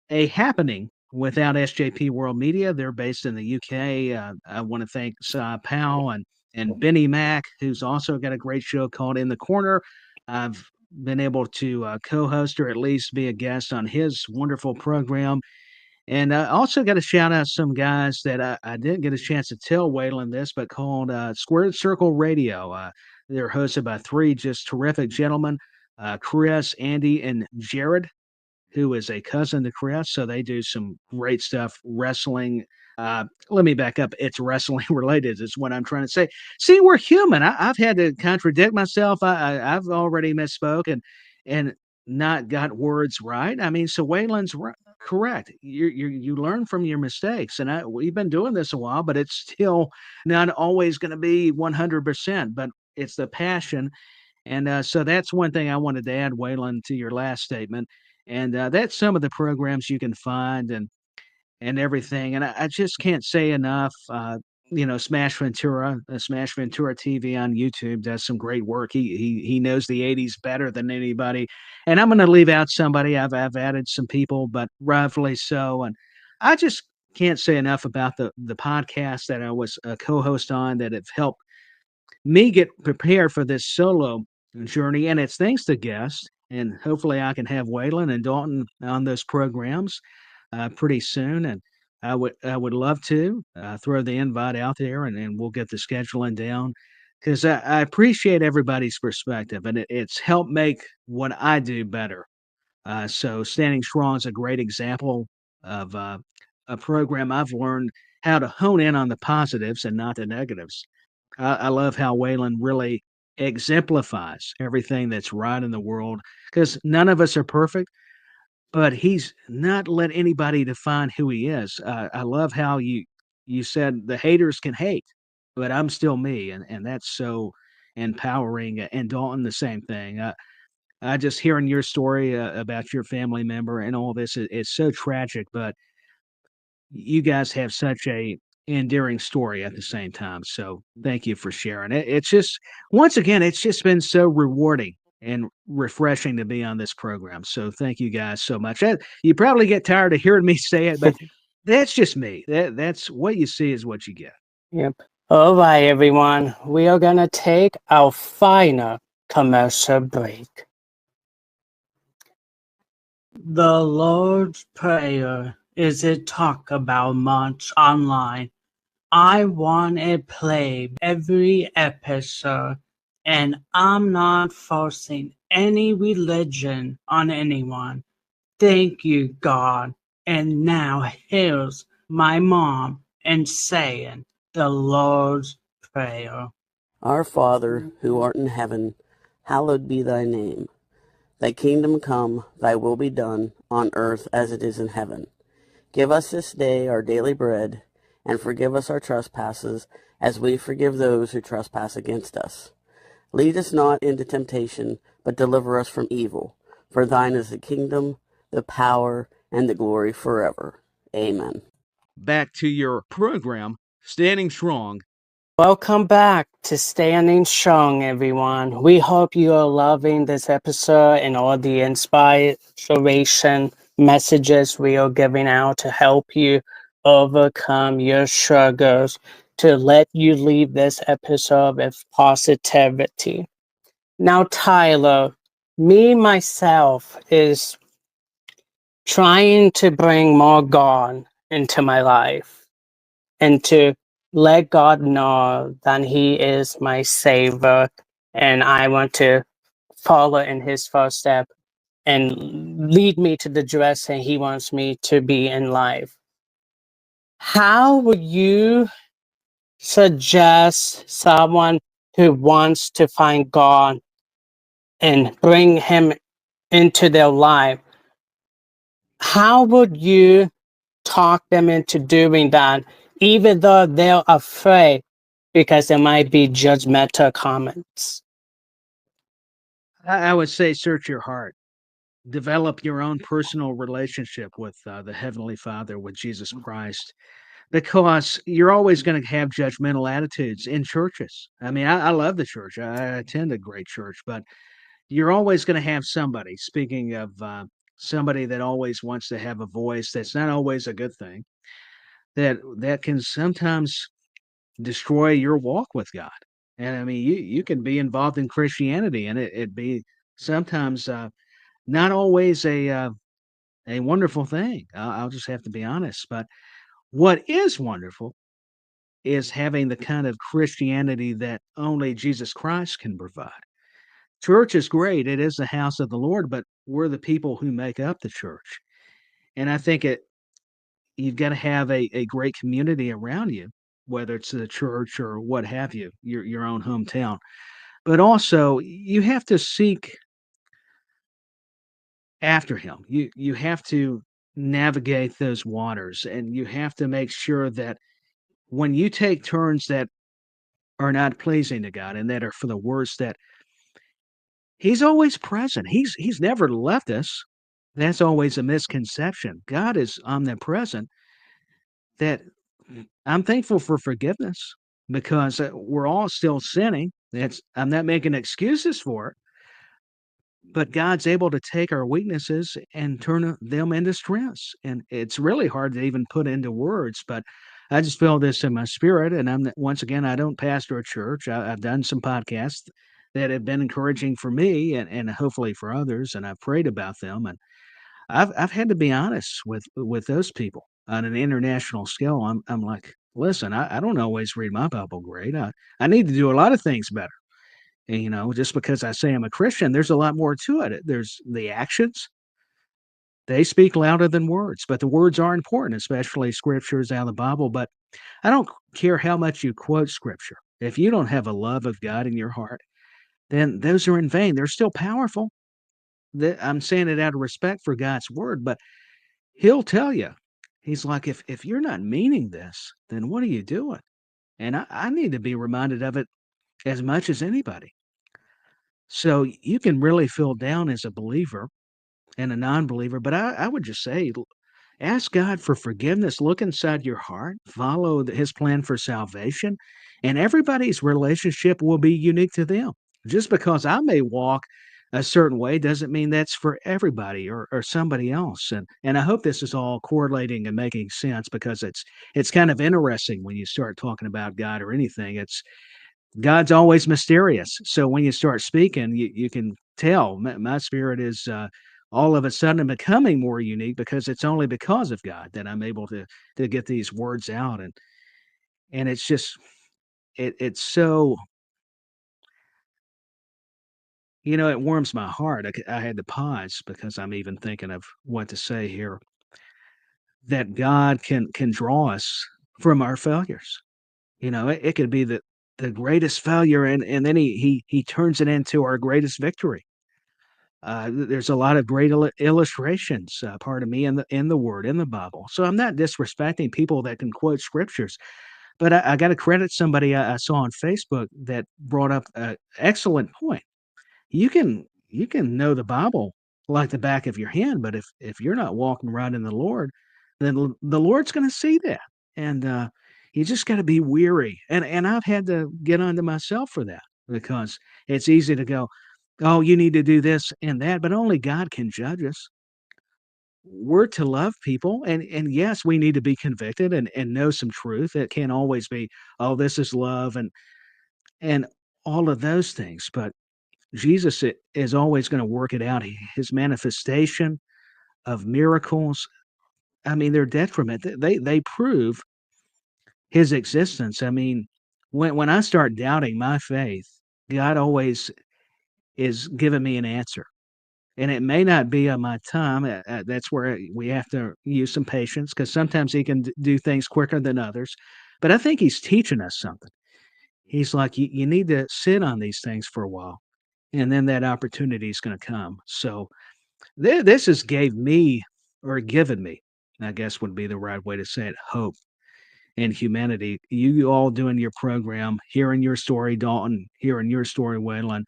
a happening without SJP World Media. They're based in the UK. I want to thank Powell and Benny Mack, who's also got a great show called In the Corner. I've been able to co-host or at least be a guest on his wonderful program. And I also got to shout out some guys that I didn't get a chance to tell Waylon this, but called Squared Circle Radio. They're hosted by three just terrific gentlemen, Chris, Andy, and Jared, who is a cousin to Chris. So they do some great stuff, wrestling. Let me back up. It's wrestling related, is what I'm trying to say. See, we're human. I've had to contradict myself. I've already misspoke and not got words right. I mean, so Waylon's correct. You learn from your mistakes, and we've been doing this a while, but it's still not always going to be 100%. But it's the passion, and so that's one thing I wanted to add, Waylon, to your last statement. And that's some of the programs you can find and everything. And I just can't say enough. Smash Ventura TV on YouTube does some great work. He knows the '80s better than anybody. And I'm going to leave out somebody. I've added some people, but roughly so. And I just can't say enough about the podcast that I was a co-host on that have helped me get prepared for this solo journey. And it's thanks to guests. And hopefully I can have Waylon and Dalton on those programs pretty soon. And I would love to throw the invite out there, and we'll get the scheduling down because I appreciate everybody's perspective, and it's helped make what I do better. So Standing Strong is a great example of a program I've learned how to hone in on the positives and not the negatives. I love how Waylon really exemplifies everything that's right in the world because none of us are perfect, but he's not let anybody define who he is. I love how you said the haters can hate, but I'm still me, and that's so empowering. And Dalton, the same thing. I just hearing your story about your family member and all this, it's so tragic, but you guys have such a endearing story at the same time. So thank you for sharing it. It's just once again, it's just been so rewarding and refreshing to be on this program. So thank you guys so much. You probably get tired of hearing me say it, but that's just me. That's what you see is what you get. Yep. All right, everyone. We are going to take our final commercial break. The Lord's Prayer isn't talked about much online. I want it played every episode, and I'm not forcing any religion on anyone. Thank you, God. And now here's my mom and saying the Lord's Prayer. Our Father, who art in heaven, hallowed be thy name. Thy kingdom come, thy will be done, on earth as it is in heaven. Give us this day our daily bread, and forgive us our trespasses, as we forgive those who trespass against us. Lead us not into temptation, but deliver us from evil. For thine is the kingdom, the power, and the glory forever. Amen. Back to your program, Standing Strong. Welcome back to Standing Strong, everyone. We hope you are loving this episode and all the inspiration messages we are giving out to help you overcome your struggles, to let you leave this episode with positivity. Now, Tyler, myself is trying to bring more God into my life and to let God know that He is my Savior, and I want to follow in His footsteps and lead me to the direction He wants me to be in life. How would you suggest someone who wants to find God and bring Him into their life? How would you talk them into doing that, even though they're afraid because there might be judgmental comments? I would say search your heart. Develop your own personal relationship with the Heavenly Father, with Jesus Christ, because you're always going to have judgmental attitudes in churches. I mean, I love the church. I attend a great church, but you're always going to have somebody, speaking of somebody that always wants to have a voice, that's not always a good thing, that can sometimes destroy your walk with God. And I mean, you can be involved in Christianity and it be sometimes not always a wonderful thing. I'll just have to be honest. But what is wonderful is having the kind of Christianity that only Jesus Christ can provide. Church is great. It is the house of the Lord, but we're the people who make up the church. And I think you've got to have a great community around you, whether it's the church or what have you, your own hometown. But also you have to seek after him. You have to navigate those waters, and you have to make sure that when you take turns that are not pleasing to God and that are for the worse, that he's always present. He's never left us. That's always a misconception. God is omnipresent. That I'm thankful for forgiveness because we're all still sinning. That's I'm not making excuses for it, but God's able to take our weaknesses and turn them into strengths. And it's really hard to even put into words, but I just feel this in my spirit. And once again, I don't pastor a church. I've done some podcasts that have been encouraging for me and hopefully for others. And I've prayed about them. And I've had to be honest with those people on an international scale. I'm like, listen, I don't always read my Bible great. I need to do a lot of things better. And, just because I say I'm a Christian, there's a lot more to it. There's the actions. They speak louder than words, but the words are important, especially scriptures out of the Bible. But I don't care how much you quote scripture. If you don't have a love of God in your heart, then those are in vain. They're still powerful. I'm saying it out of respect for God's word, but he'll tell you. He's like, if you're not meaning this, then what are you doing? And I need to be reminded of it as much as anybody. So you can really feel down as a believer and a non-believer, but I would just say, ask God for forgiveness. Look inside your heart, follow his plan for salvation, and everybody's relationship will be unique to them. Just because I may walk a certain way doesn't mean that's for everybody or somebody else. And I hope this is all correlating and making sense because it's kind of interesting when you start talking about God or anything. God's always mysterious. So when you start speaking, you can tell my spirit is all of a sudden becoming more unique because it's only because of God that I'm able to get these words out. And it's just it's so it warms my heart. I had to pause because I'm even thinking of what to say here. That God can draw us from our failures. It could be the greatest failure, and then he turns it into our greatest victory. There's a lot of great illustrations, pardon me, in the Word, in the Bible. So I'm not disrespecting people that can quote scriptures, but I got to credit somebody I saw on Facebook that brought up an excellent point. You can know the Bible like the back of your hand, but if you're not walking right in the Lord, then the Lord's going to see that, and you just got to be weary. And I've had to get onto myself for that because it's easy to go, oh, you need to do this and that, but only God can judge us. We're to love people, and yes, we need to be convicted and know some truth. It can't always be, oh, this is love and all of those things. But Jesus is always going to work it out. His manifestation of miracles, I mean, they're detriment. They prove his existence. I mean, when I start doubting my faith, God always is giving me an answer. And it may not be on my time. That's where we have to use some patience because sometimes he can do things quicker than others. But I think he's teaching us something. He's like, you need to sit on these things for a while, and then that opportunity is going to come. So this has gave me or given me, I guess would be the right way to say it, hope and humanity. You all doing your program, hearing your story, Dalton, hearing your story, Waylon,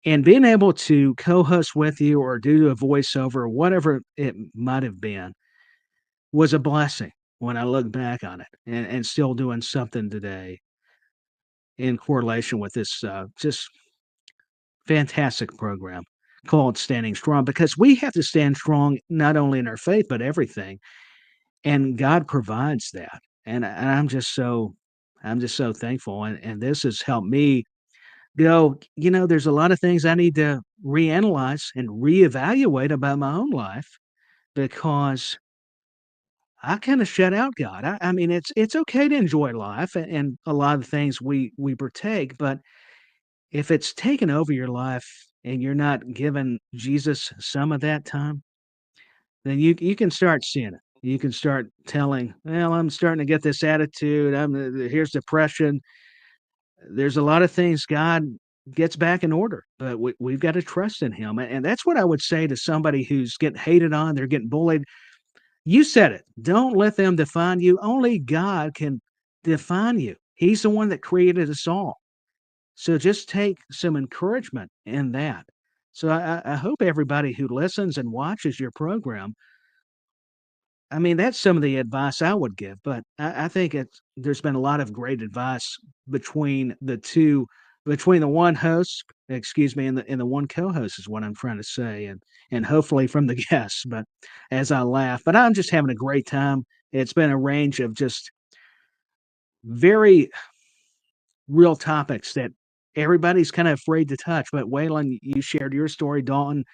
and being able to co-host with you or do a voiceover, whatever it might have been, was a blessing when I look back on it and still doing something today in correlation with this just fantastic program called Standing Strong because we have to stand strong not only in our faith, but everything. And God provides that. And I'm just so thankful. And this has helped me go, there's a lot of things I need to reanalyze and reevaluate about my own life because I kind of shut out God. I mean, it's okay to enjoy life and a lot of things we partake, but if it's taken over your life and you're not giving Jesus some of that time, then you can start seeing it. You can start telling, well, I'm starting to get this attitude. Here's depression. There's a lot of things God gets back in order, but we've got to trust in Him, and that's what I would say to somebody who's getting hated on. They're getting bullied. You said it. Don't let them define you. Only God can define you. He's the one that created us all. So just take some encouragement in that. So I hope everybody who listens and watches your program, I mean, that's some of the advice I would give, but I think there's been a lot of great advice between the two, between the one host, excuse me, and the one co-host is what I'm trying to say, and hopefully from the guests. But as I laugh, but I'm just having a great time. It's been a range of just very real topics that everybody's kind of afraid to touch. But Waylon, you shared your story. Dalton,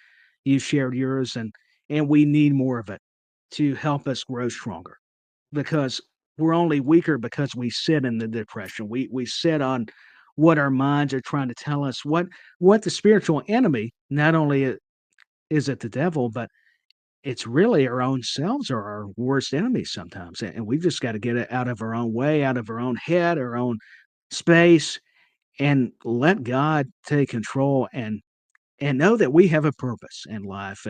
you shared yours, and we need more of it to help us grow stronger because we're only weaker because we sit in the depression. We sit on what our minds are trying to tell us, what the spiritual enemy, not only is it the devil, but it's really our own selves are our worst enemies sometimes. And we've just got to get it out of our own way, out of our own head, our own space, and let God take control and know that we have a purpose in life.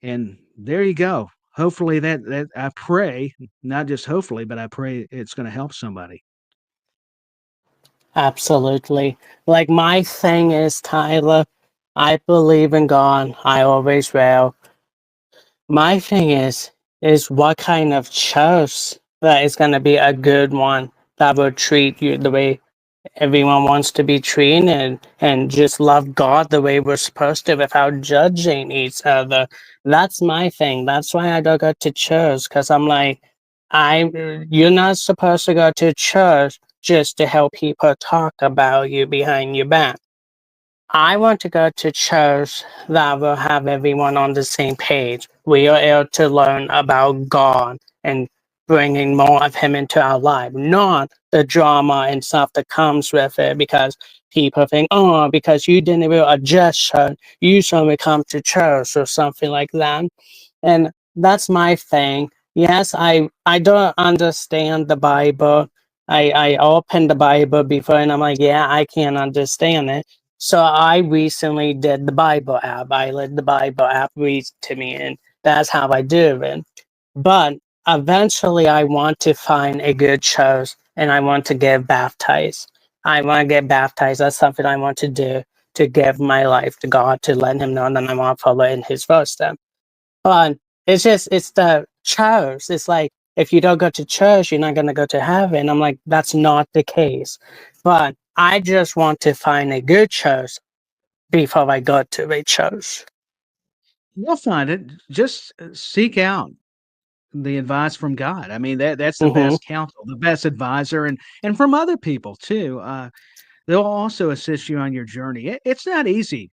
And there you go. Hopefully that I pray, not just hopefully, but I pray it's going to help somebody. Absolutely. Like my thing is, Tyler, I believe in God. I always will. My thing is what kind of church that is going to be a good one that will treat you the way everyone wants to be treated and just love God the way we're supposed to without judging each other. That's my thing. That's why I don't go to church because I'm like, you're not supposed to go to church just to help people talk about you behind your back. I want to go to church that will have everyone on the same page. We are able to learn about God and bringing more of Him into our life, not the drama and stuff that comes with it. Because people think, oh, because you didn't even adjust church, you should not come to church or something like that. And that's my thing. Yes, I don't understand the Bible. I opened the Bible before and I'm like, yeah, I can't understand it. So I recently did the Bible app. I let the Bible app read to me, and that's how I do it. But eventually, I want to find a good church, and I want to get baptized. I want to get baptized. That's something I want to do to give my life to God, to let Him know that I want to follow in His footsteps. But it's the church. It's like, if you don't go to church, you're not going to go to heaven. I'm like, that's not the case. But I just want to find a good church before I go to a church. You'll find it. Just seek out the advice from God. I mean, that's the Mm-hmm. best counsel, the best advisor, and from other people too. They'll also assist you on your journey. It's not easy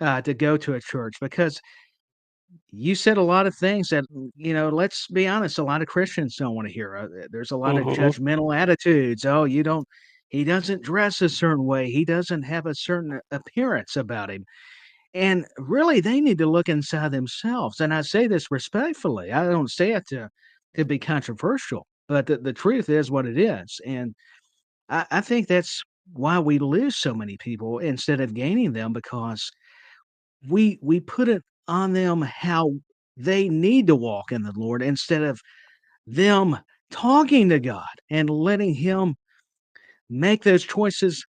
to go to a church because you said a lot of things that, let's be honest, a lot of Christians don't want to hear. There's a lot of Mm-hmm. judgmental attitudes. Oh, he doesn't dress a certain way. He doesn't have a certain appearance about him. And really, they need to look inside themselves. And I say this respectfully. I don't say it to be controversial, but the truth is what it is. And I think that's why we lose so many people instead of gaining them because we put it on them how they need to walk in the Lord instead of them talking to God and letting Him make those choices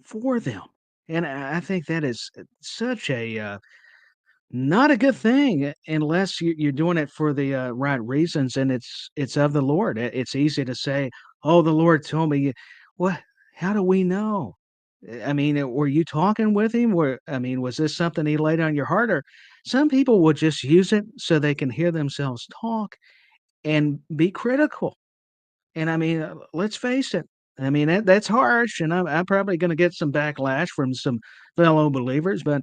for them. And I think that is such a not a good thing unless you're doing it for the right reasons and it's of the Lord. It's easy to say, "Oh, the Lord told me." What? How do we know? I mean, were you talking with him? I mean, was this something he laid on your heart? Or some people will just use it so they can hear themselves talk and be critical. And I mean, let's face it. I mean, that's harsh, and I'm probably going to get some backlash from some fellow believers, but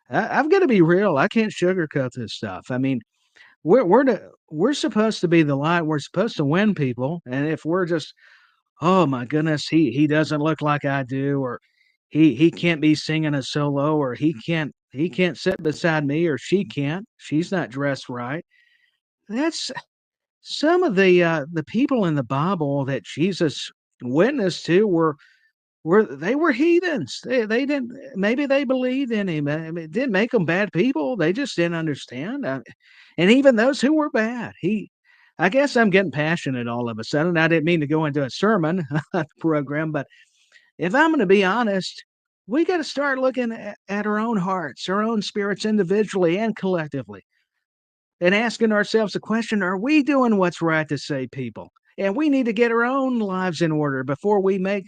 I've got to be real. I can't sugarcoat this stuff. I mean, we're supposed to be the light. We're supposed to win people, and if we're just, oh my goodness, he doesn't look like I do, or he can't be singing a solo, or he can't sit beside me, or she can't. She's not dressed right. That's some of the people in the Bible that Jesus witnessed to were heathens. They didn't, maybe they believed in him. I mean, it didn't make them bad people. They just didn't understand. And even those who were bad, I guess I'm getting passionate all of a sudden. I didn't mean to go into a sermon program, but if I'm going to be honest, we got to start looking at our own hearts, our own spirits individually and collectively, and asking ourselves the question, are we doing what's right to save people? And we need to get our own lives in order before we make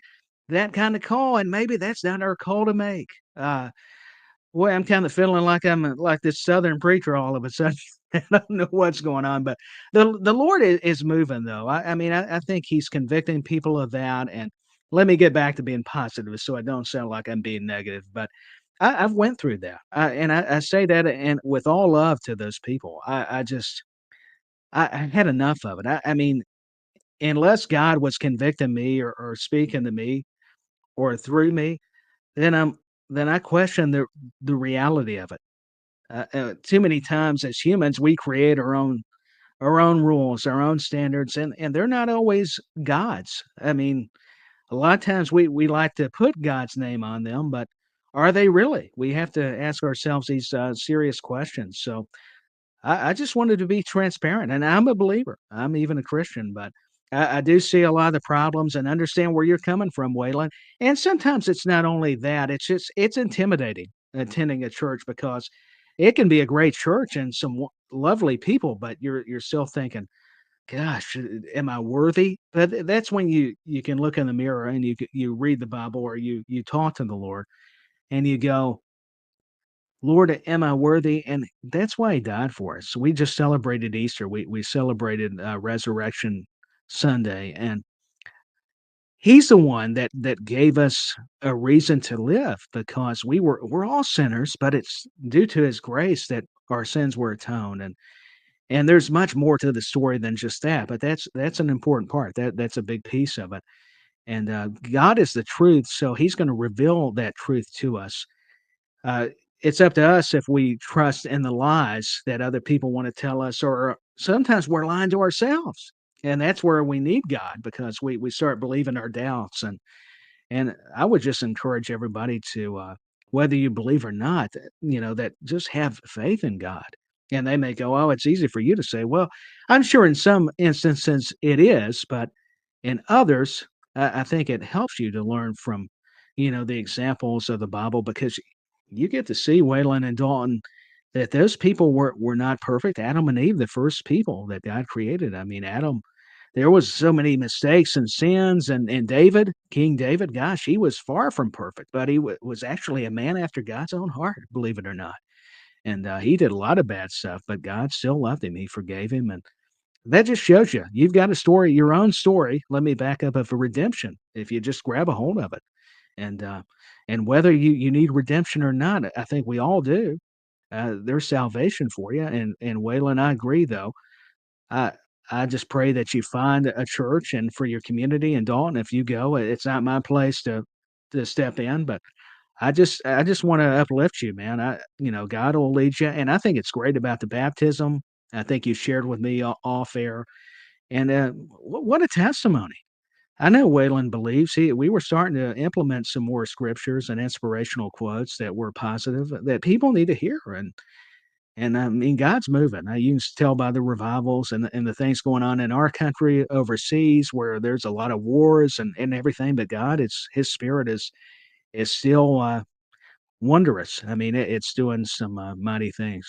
that kind of call. And maybe that's not our call to make. Boy, I'm kind of feeling like I'm like this Southern preacher all of a sudden. I don't know what's going on, but the Lord is moving though. I mean, I think He's convicting people of that. And let me get back to being positive, so I don't sound like I'm being negative. But I've went through that, and I say that and with all love to those people. I had enough of it. I mean, unless God was convicting me or speaking to me or through me, then I question the reality of it. Too many times as humans, we create our own rules, our own standards, and they're not always God's. I mean, a lot of times we like to put God's name on them, but are they really? We have to ask ourselves these serious questions. So I just wanted to be transparent, and I'm a believer. I'm even a Christian, but I do see a lot of the problems and understand where you're coming from, Waylon. And sometimes it's not only that; it's intimidating attending a church because it can be a great church and some lovely people, but you're still thinking, "Gosh, am I worthy?" But that's when you can look in the mirror and you read the Bible or you talk to the Lord and you go, Lord, am I worthy? And that's why He died for us. We just celebrated Easter. We celebrated Resurrection Sunday, and He's the one that gave us a reason to live because we're all sinners, but it's due to His grace that our sins were atoned. And there's much more to the story than just that, but that's an important part. That's a big piece of it. And God is the truth, so He's going to reveal that truth to us. Uh, it's up to us if we trust in the lies that other people want to tell us, or sometimes we're lying to ourselves. And that's where we need God because we start believing our doubts. And I would just encourage everybody to, whether you believe or not, that just have faith in God. And they may go, oh, it's easy for you to say. Well, I'm sure in some instances it is, but in others, I think it helps you to learn from, the examples of the Bible because you get to see Waylon and Dalton that those people were not perfect. Adam and Eve, the first people that God created. I mean, Adam, there was so many mistakes and sins, and David, King David, gosh, he was far from perfect, but he was actually a man after God's own heart, believe it or not. And he did a lot of bad stuff, but God still loved him. He forgave him, and that just shows you've got a story, your own story. Let me back up of a redemption. If you just grab a hold of it, and uh, and whether you need redemption or not, I think we all do. There's salvation for you. And Waylon, I agree though. I I just pray that you find a church and for your community in Dalton, if you go, it's not my place to step in, but I just want to uplift you, man. God will lead you, and I think it's great about the baptism. I think you shared with me off air, and what a testimony. I know Waylon believes we were starting to implement some more scriptures and inspirational quotes that were positive that people need to hear, and I mean, God's moving. You can tell by the revivals and the things going on in our country, overseas, where there's a lot of wars and everything. But God, His Spirit is still wondrous. I mean, it's doing some mighty things.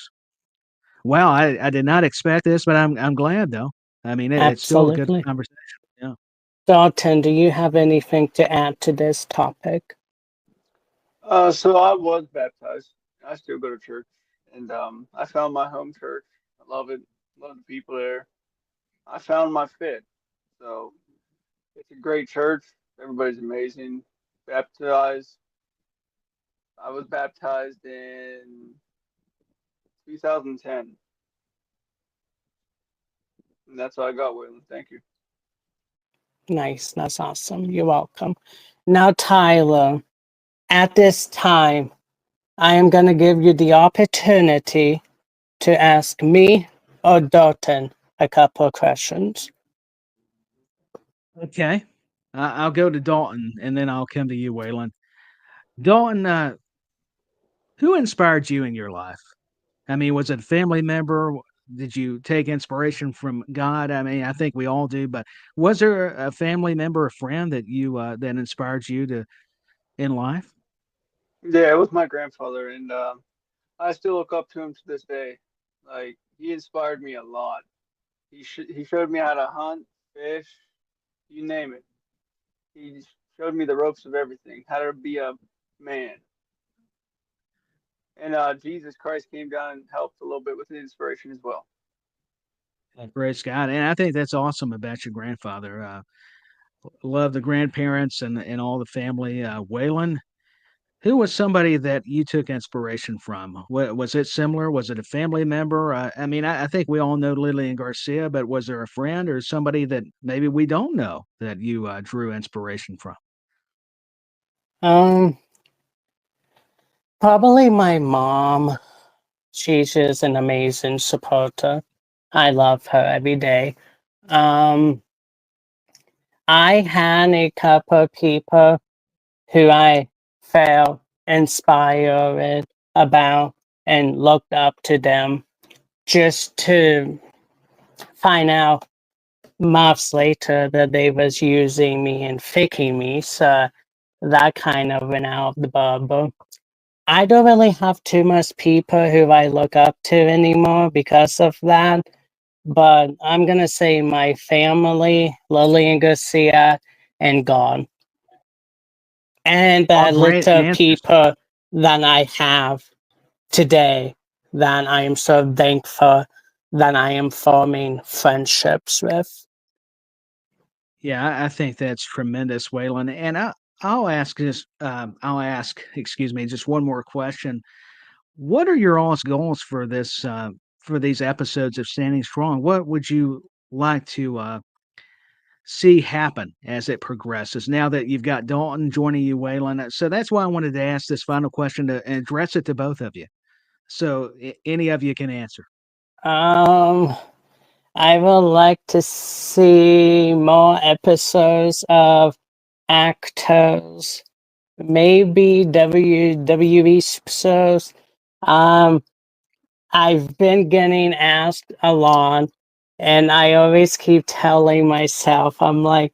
Wow, I did not expect this, but I'm glad though. I mean, it's still a good Absolutely. conversation. Yeah. Dalton, do you have anything to add to this topic? So I was baptized. I still go to church, and I found my home church. I love it. Love the people there. I found my fit. So it's a great church. Everybody's amazing. Baptized. I was baptized in 2010. And that's all I got, Waylon. Thank you. Nice. That's awesome. You're welcome. Now, Tyler, at this time, I am going to give you the opportunity to ask me or Dalton a couple of questions. Okay. I'll go to Dalton and then I'll come to you, Waylon. Dalton, who inspired you in your life? I mean, was it a family member? Did you take inspiration from God? I mean, I think we all do, but was there a family member, a friend that you that inspired you to in life? Yeah, it was my grandfather, and I still look up to him to this day. Like he inspired me a lot. He showed me how to hunt, fish, you name it. He showed me the ropes of everything, how to be a man. And Jesus Christ came down and helped a little bit with the inspiration as well. Praise God, and I think that's awesome about your grandfather. Love the grandparents and all the family. Waylon, who was somebody that you took inspiration from? Was it similar? Was it a family member? I mean, I think we all know Lillian Garcia, but was there a friend or somebody that maybe we don't know that you drew inspiration from? Um, Probably my mom. She's just an amazing supporter. I love her every day. Um, I had a couple of people who I felt inspired about and looked up to them just to find out months later that they was using me and faking me. So that kind of went out of the bubble. I don't really have too much people who I look up to anymore because of that. But I'm gonna say my family, Lillian Garcia, and God. And All the great little answers. people that I have today that I am so thankful that I am forming friendships with. Yeah, I think that's tremendous, Waylon. And I'll ask, excuse me, just one more question. What are your all's goals for this for these episodes of Standing Strong? What would you like to see happen as it progresses? Now that you've got Dalton joining you, Waylon, so that's why I wanted to ask this final question to address it to both of you. So any of you can answer. Um, I would like to see more episodes of actors, maybe WWE shows. Um, I've been getting asked a lot, and I always keep telling myself, I'm like,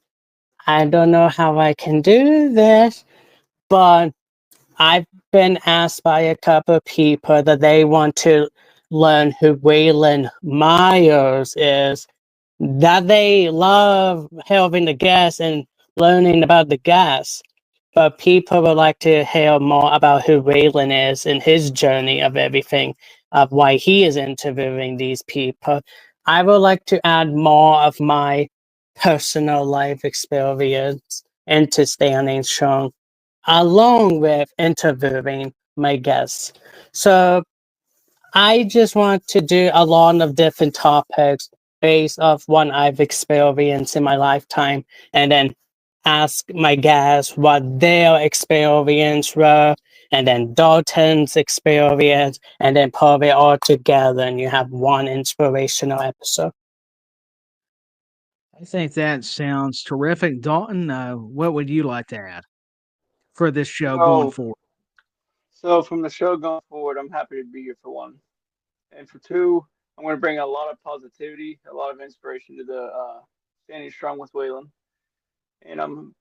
I don't know how I can do this, but I've been asked by a couple of people that they want to learn who Waylon Myers is, that they love having the guests and learning about the guests. But people would like to hear more about who Waylon is and his journey of everything, of why he is interviewing these people. I would like to add more of my personal life experience into Standing Strong, along with interviewing my guests. So I just want to do a lot of different topics based off what I've experienced in my lifetime, and then ask my guests what their experience were, and then Dalton's experience, and then put it all together, and you have one inspirational episode. I think that sounds terrific. Dalton, what would you like to add for this show going So, forward? so from the show going forward, I'm happy to be here for one. And for two, I'm going to bring a lot of positivity, a lot of inspiration to the Standing Strong with Waylon. And I'm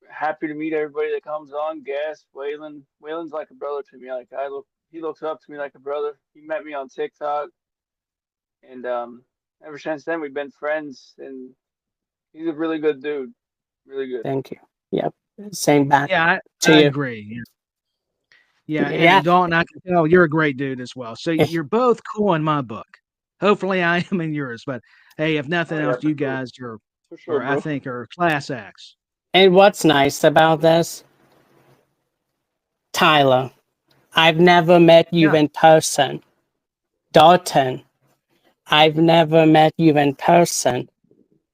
happy to meet everybody that comes on. Guest Waylon. Waylon's like a brother to me. He looks up to me like a brother. He met me on TikTok, and ever since then we've been friends. And he's a really good dude. Really good. Thank you. Yep. Same back Yeah, to I you. agree. Yeah, Yeah. and Dalton, I can tell you're a great dude as well. So you're both cool in my book. Hopefully, I am in yours. But hey, if nothing Oh yeah, else, for you sure. guys For sure, I bro. think are class acts. And what's nice about this, Tyler, I've never met you Yeah. in person. Dalton, I've never met you in person.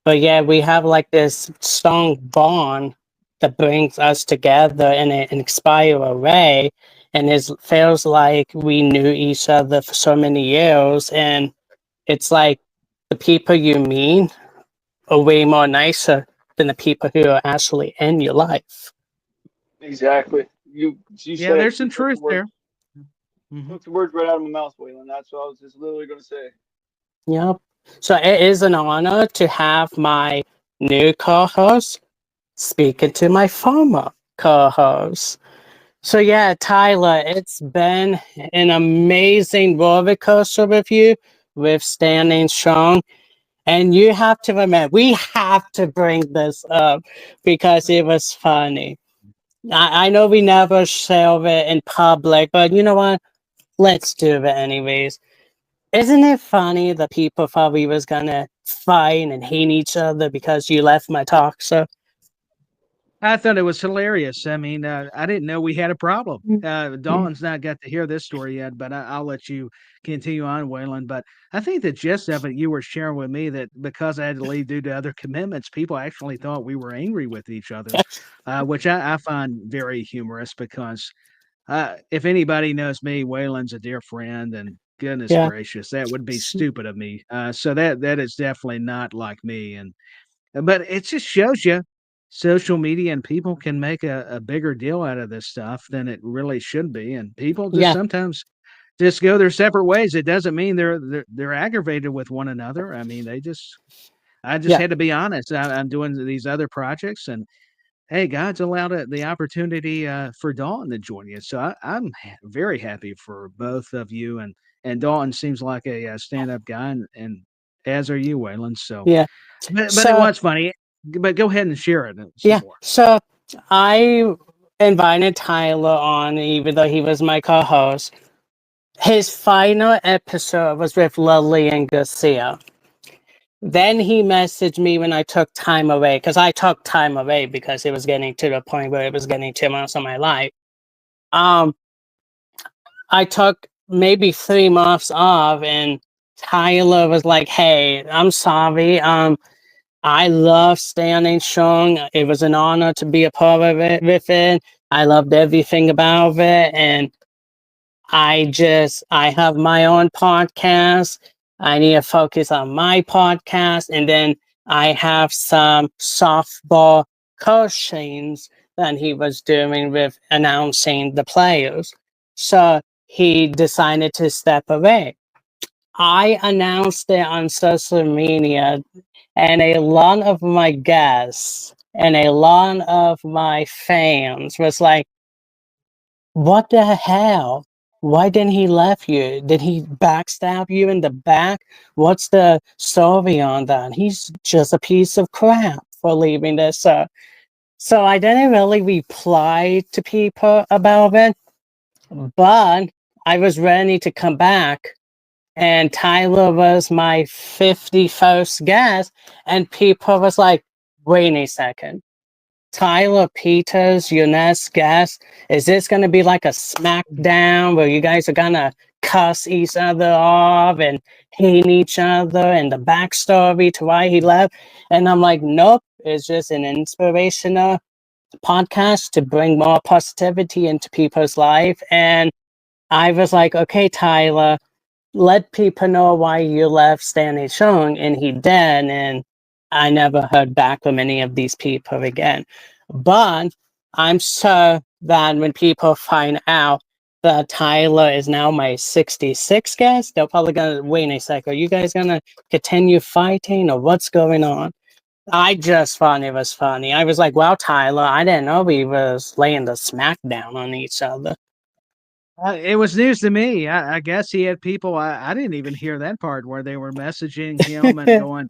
But yeah, we have like this strong bond that brings us together in an inspiring way. And it feels like we knew each other for so many years. And it's like the people you meet are way more nicer than the people who are actually in your life. Exactly. You Yeah, said it. there's You some took the truth words there. Hmm. took the words right out of my mouth, Waylon. That's what I was just literally gonna say. Yep. So it is an honor to have my new co host speaking to my former co host. So yeah, Tyler, it's been an amazing roller coaster with you with Standing Strong. And you have to remember, we have to bring this up because it was funny. I know we never share it in public, but you know what? Let's do it anyways. Isn't it funny that people thought we was gonna fight and hate each other because you left my talk? So I thought it was hilarious. I mean, I didn't know we had a problem. mm, Dawn's not got to hear this story yet, but I'll let you continue on, Waylon. But I think the gist of it, you were sharing with me that because I had to leave due to other commitments, people actually thought we were angry with each other, which I find very humorous because if anybody knows me, Waylon's a dear friend, and goodness yeah, gracious, that would be stupid of me. So that is definitely not like me, and but it just shows you social media and people can make a bigger deal out of this stuff than it really should be. And people just yeah, sometimes just go their separate ways. It doesn't mean they're aggravated with one another. I mean, I just yeah, had to be honest. I'm doing these other projects, and hey, God's allowed the opportunity for Dawn to join you. So I'm very happy for both of you. And Dawn seems like a stand up guy, and as are you, Waylon. So yeah. but it So was funny. But go ahead and share it some yeah, more. so I invited Tyler on, even though he was my co-host. His final episode was with Lily and Garcia. Then he messaged me when I took time away, because I took time away because it was getting to the point where it was getting too much of my life. Um, I took maybe 3 months off, and Tyler was like, "Hey, I'm sorry. I love Standing Strong. It was an honor to be a part of it with it. I loved everything about it, and I have my own podcast. I need to focus on my podcast. And then I have some softball coachings that he was doing with announcing the players. So he decided to step away. I announced it on social media, and a lot of my guests and a lot of my fans was like, what the hell? Why didn't he left you? Did he backstab you in the back? What's the story on that? He's just a piece of crap for leaving this. So I didn't really reply to people about it, but I was ready to come back. And Tyler was my 51st guest, and people was like, wait a second. Tyler Peters, your next guest, is this going to be like a smackdown where you guys are going to cuss each other off and hate each other and the backstory to why he left? And I'm like, nope, it's just an inspirational podcast to bring more positivity into people's life. And I was like, okay, Tyler, let people know why you left Stanley Chung, and he did, and I never heard back from any of these people again. But I'm sure that when people find out that Tyler is now my 66 guest, they're probably gonna wait a second. Are you guys gonna continue fighting, or what's going on? I just thought it was funny. I was like, wow, Tyler, I didn't know we was laying the smackdown on each other. It was news to me. I guess he had people. I didn't even hear that part where they were messaging him and going,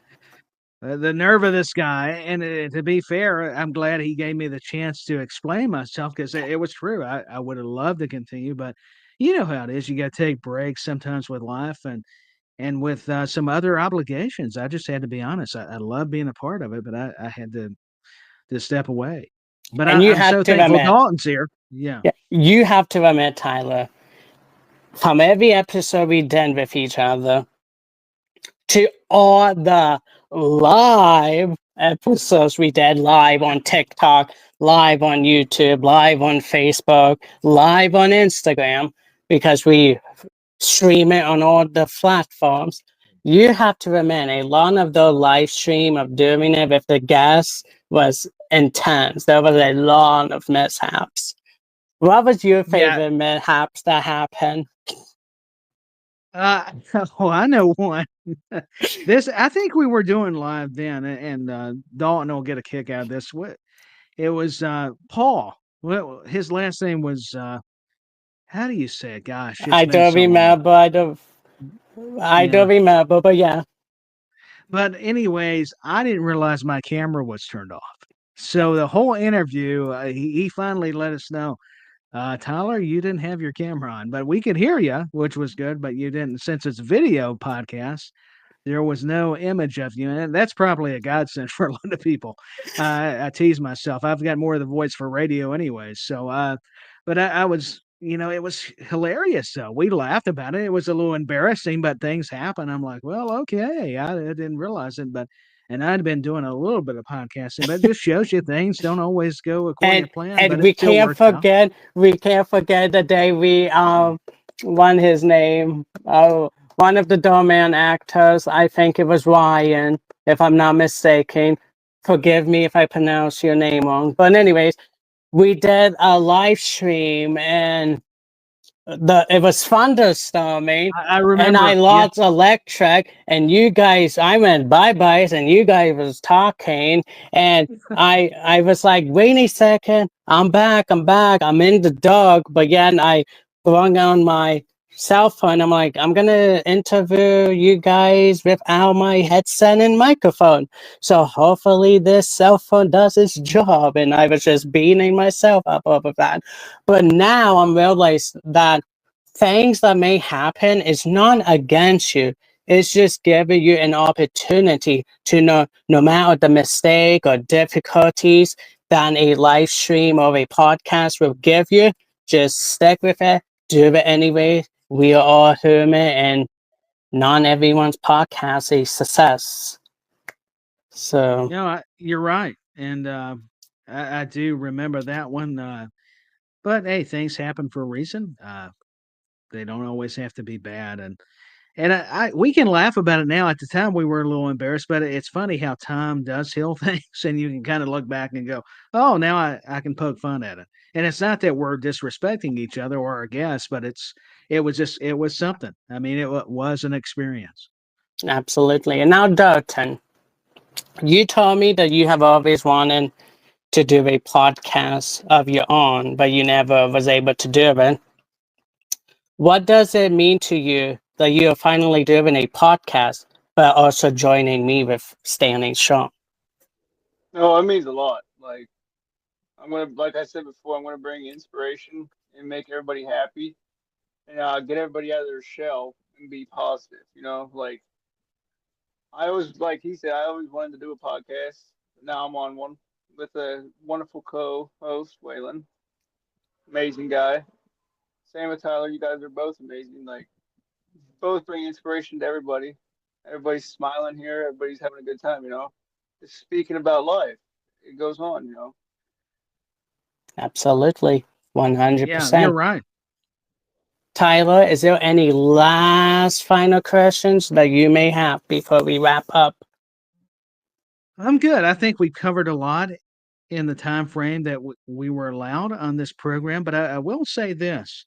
the nerve of this guy. And to be fair, I'm glad he gave me the chance to explain myself because it was true. I would have loved to continue, but you know how it is. You got to take breaks sometimes with life and with some other obligations. I just had to be honest. I love being a part of it, but I had to to step away. But And you I'm have so to thankful admit, Dalton's here. Yeah. yeah, you have to admit, Tyler, from every episode we did with each other to all the live episodes we did live on TikTok, live on YouTube, live on Facebook, live on Instagram, because we stream it on all the platforms. You have to admit, a lot of the live stream of doing it with the guests was intense. There was a lot of mishaps. What was your Yeah. favorite mishaps that happened? Oh, I know one. I think we were doing live then, and Dalton will get a kick out of this. It was Paul. Well, his last name was how do you say it? Gosh, it's I been don't so long. remember. I Yeah. don't remember, but yeah. But anyways, I didn't realize my camera was turned off. So the whole interview, he finally let us know, Tyler, you didn't have your camera on, but we could hear you, which was good. But you didn't, since it's a video podcast. There was no image of you, and that's probably a godsend for a lot of people. I tease myself. I've got more of the voice for radio anyways. So, but I was, it was hilarious though. We laughed about it. It was a little embarrassing, but things happen. I'm like, well, okay. I didn't realize it, and I'd been doing a little bit of podcasting, but it just shows you things don't always go according And to plan, and but it still worked out. we can't forget the day we won his name. One of the doorman actors, I think it was Ryan, if I'm not mistaken. Forgive me if I pronounce your name wrong. But anyways, we did a live stream and it was thunderstorming I and I remember. Yeah. lost electric and you guys I went bye-byes and you guys was talking and I was like, wait a second, I'm back, I'm in the dog, but yet I flung on my cell phone. I'm like, I'm gonna interview you guys without my headset and microphone. So hopefully this cell phone does its job, and I was just beating myself up over that. But now I'm realized that things that may happen is not against you. It's just giving you an opportunity to know, no matter the mistake or difficulties that a live stream or a podcast will give you, just stick with it, do it anyway. We are all human, and not everyone's podcast is a success. So No, you're right, and I do remember that one. But hey, things happen for a reason. They don't always have to be bad, and we can laugh about it now. At the time, we were a little embarrassed, but it's funny how time does heal things, and you can kind of look back and go, "Oh, now I can poke fun at it." And it's not that we're disrespecting each other or our guests, but it was something. I mean, was an experience. absolutely. And now, Dalton, you told me that you have always wanted to do a podcast of your own, but you never was able to do it. What does it mean to you that you're finally doing a podcast, but also joining me with Standing Strong? No, it means a lot. Like like I said before, I'm gonna bring inspiration and make everybody happy, and get everybody out of their shell and be positive. Like I always, like he said, I always wanted to do a podcast. Now I'm on one with a wonderful co-host, Waylon. Amazing guy. Same with Tyler. You guys are both amazing. Like both bring inspiration to everybody. Everybody's smiling here. Everybody's having a good time. Just speaking about life. It goes on. Absolutely. Yeah, you're 100%. right. Tyler, is there any last final questions that you may have before we wrap up? I'm good. I think we covered a lot in the time frame that we were allowed on this program, but I will say this.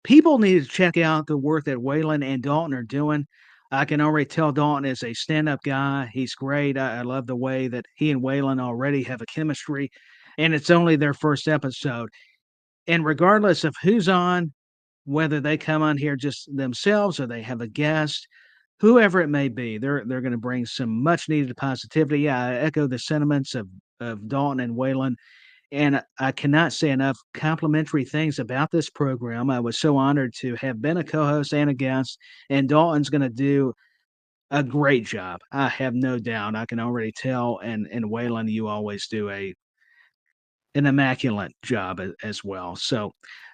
People need to check out the work that Waylon and Dalton are doing. I can already tell Dalton is a stand-up guy. He's great. I love the way that he and Waylon already have a chemistry, and it's only their first episode. And regardless of who's on, whether they come on here just themselves or they have a guest, whoever it may be, they're going to bring some much needed positivity. Yeah, I echo the sentiments of Dalton and Waylon, and I cannot say enough complimentary things about this program. I was so honored to have been a co-host and a guest, and Dalton's going to do a great job. I have no doubt. I can already tell, and Waylon, you always do an immaculate job as well. So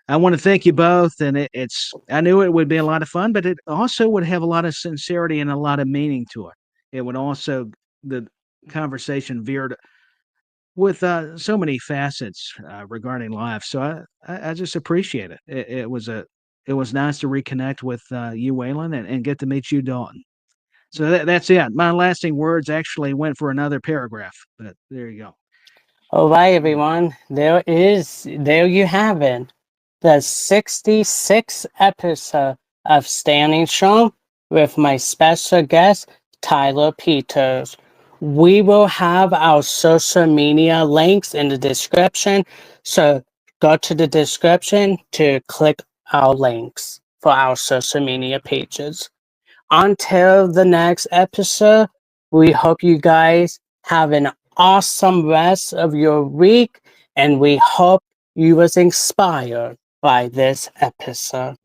I want to thank you both. And I knew it would be a lot of fun, but it also would have a lot of sincerity and a lot of meaning to it. It would also, the conversation veered with so many facets regarding life. So I just appreciate it. It was nice to reconnect with you, Waylon, and get to meet you, Dalton. So that's it. My lasting words actually went for another paragraph, but there you go. All right, everyone. There you have it. The 66th episode of Standing Strong with my special guest, Tyler Peters. We will have our social media links in the description. So go to the description to click our links for our social media pages. Until the next episode, we hope you guys have an awesome rest of your week, and we hope you was inspired by this episode.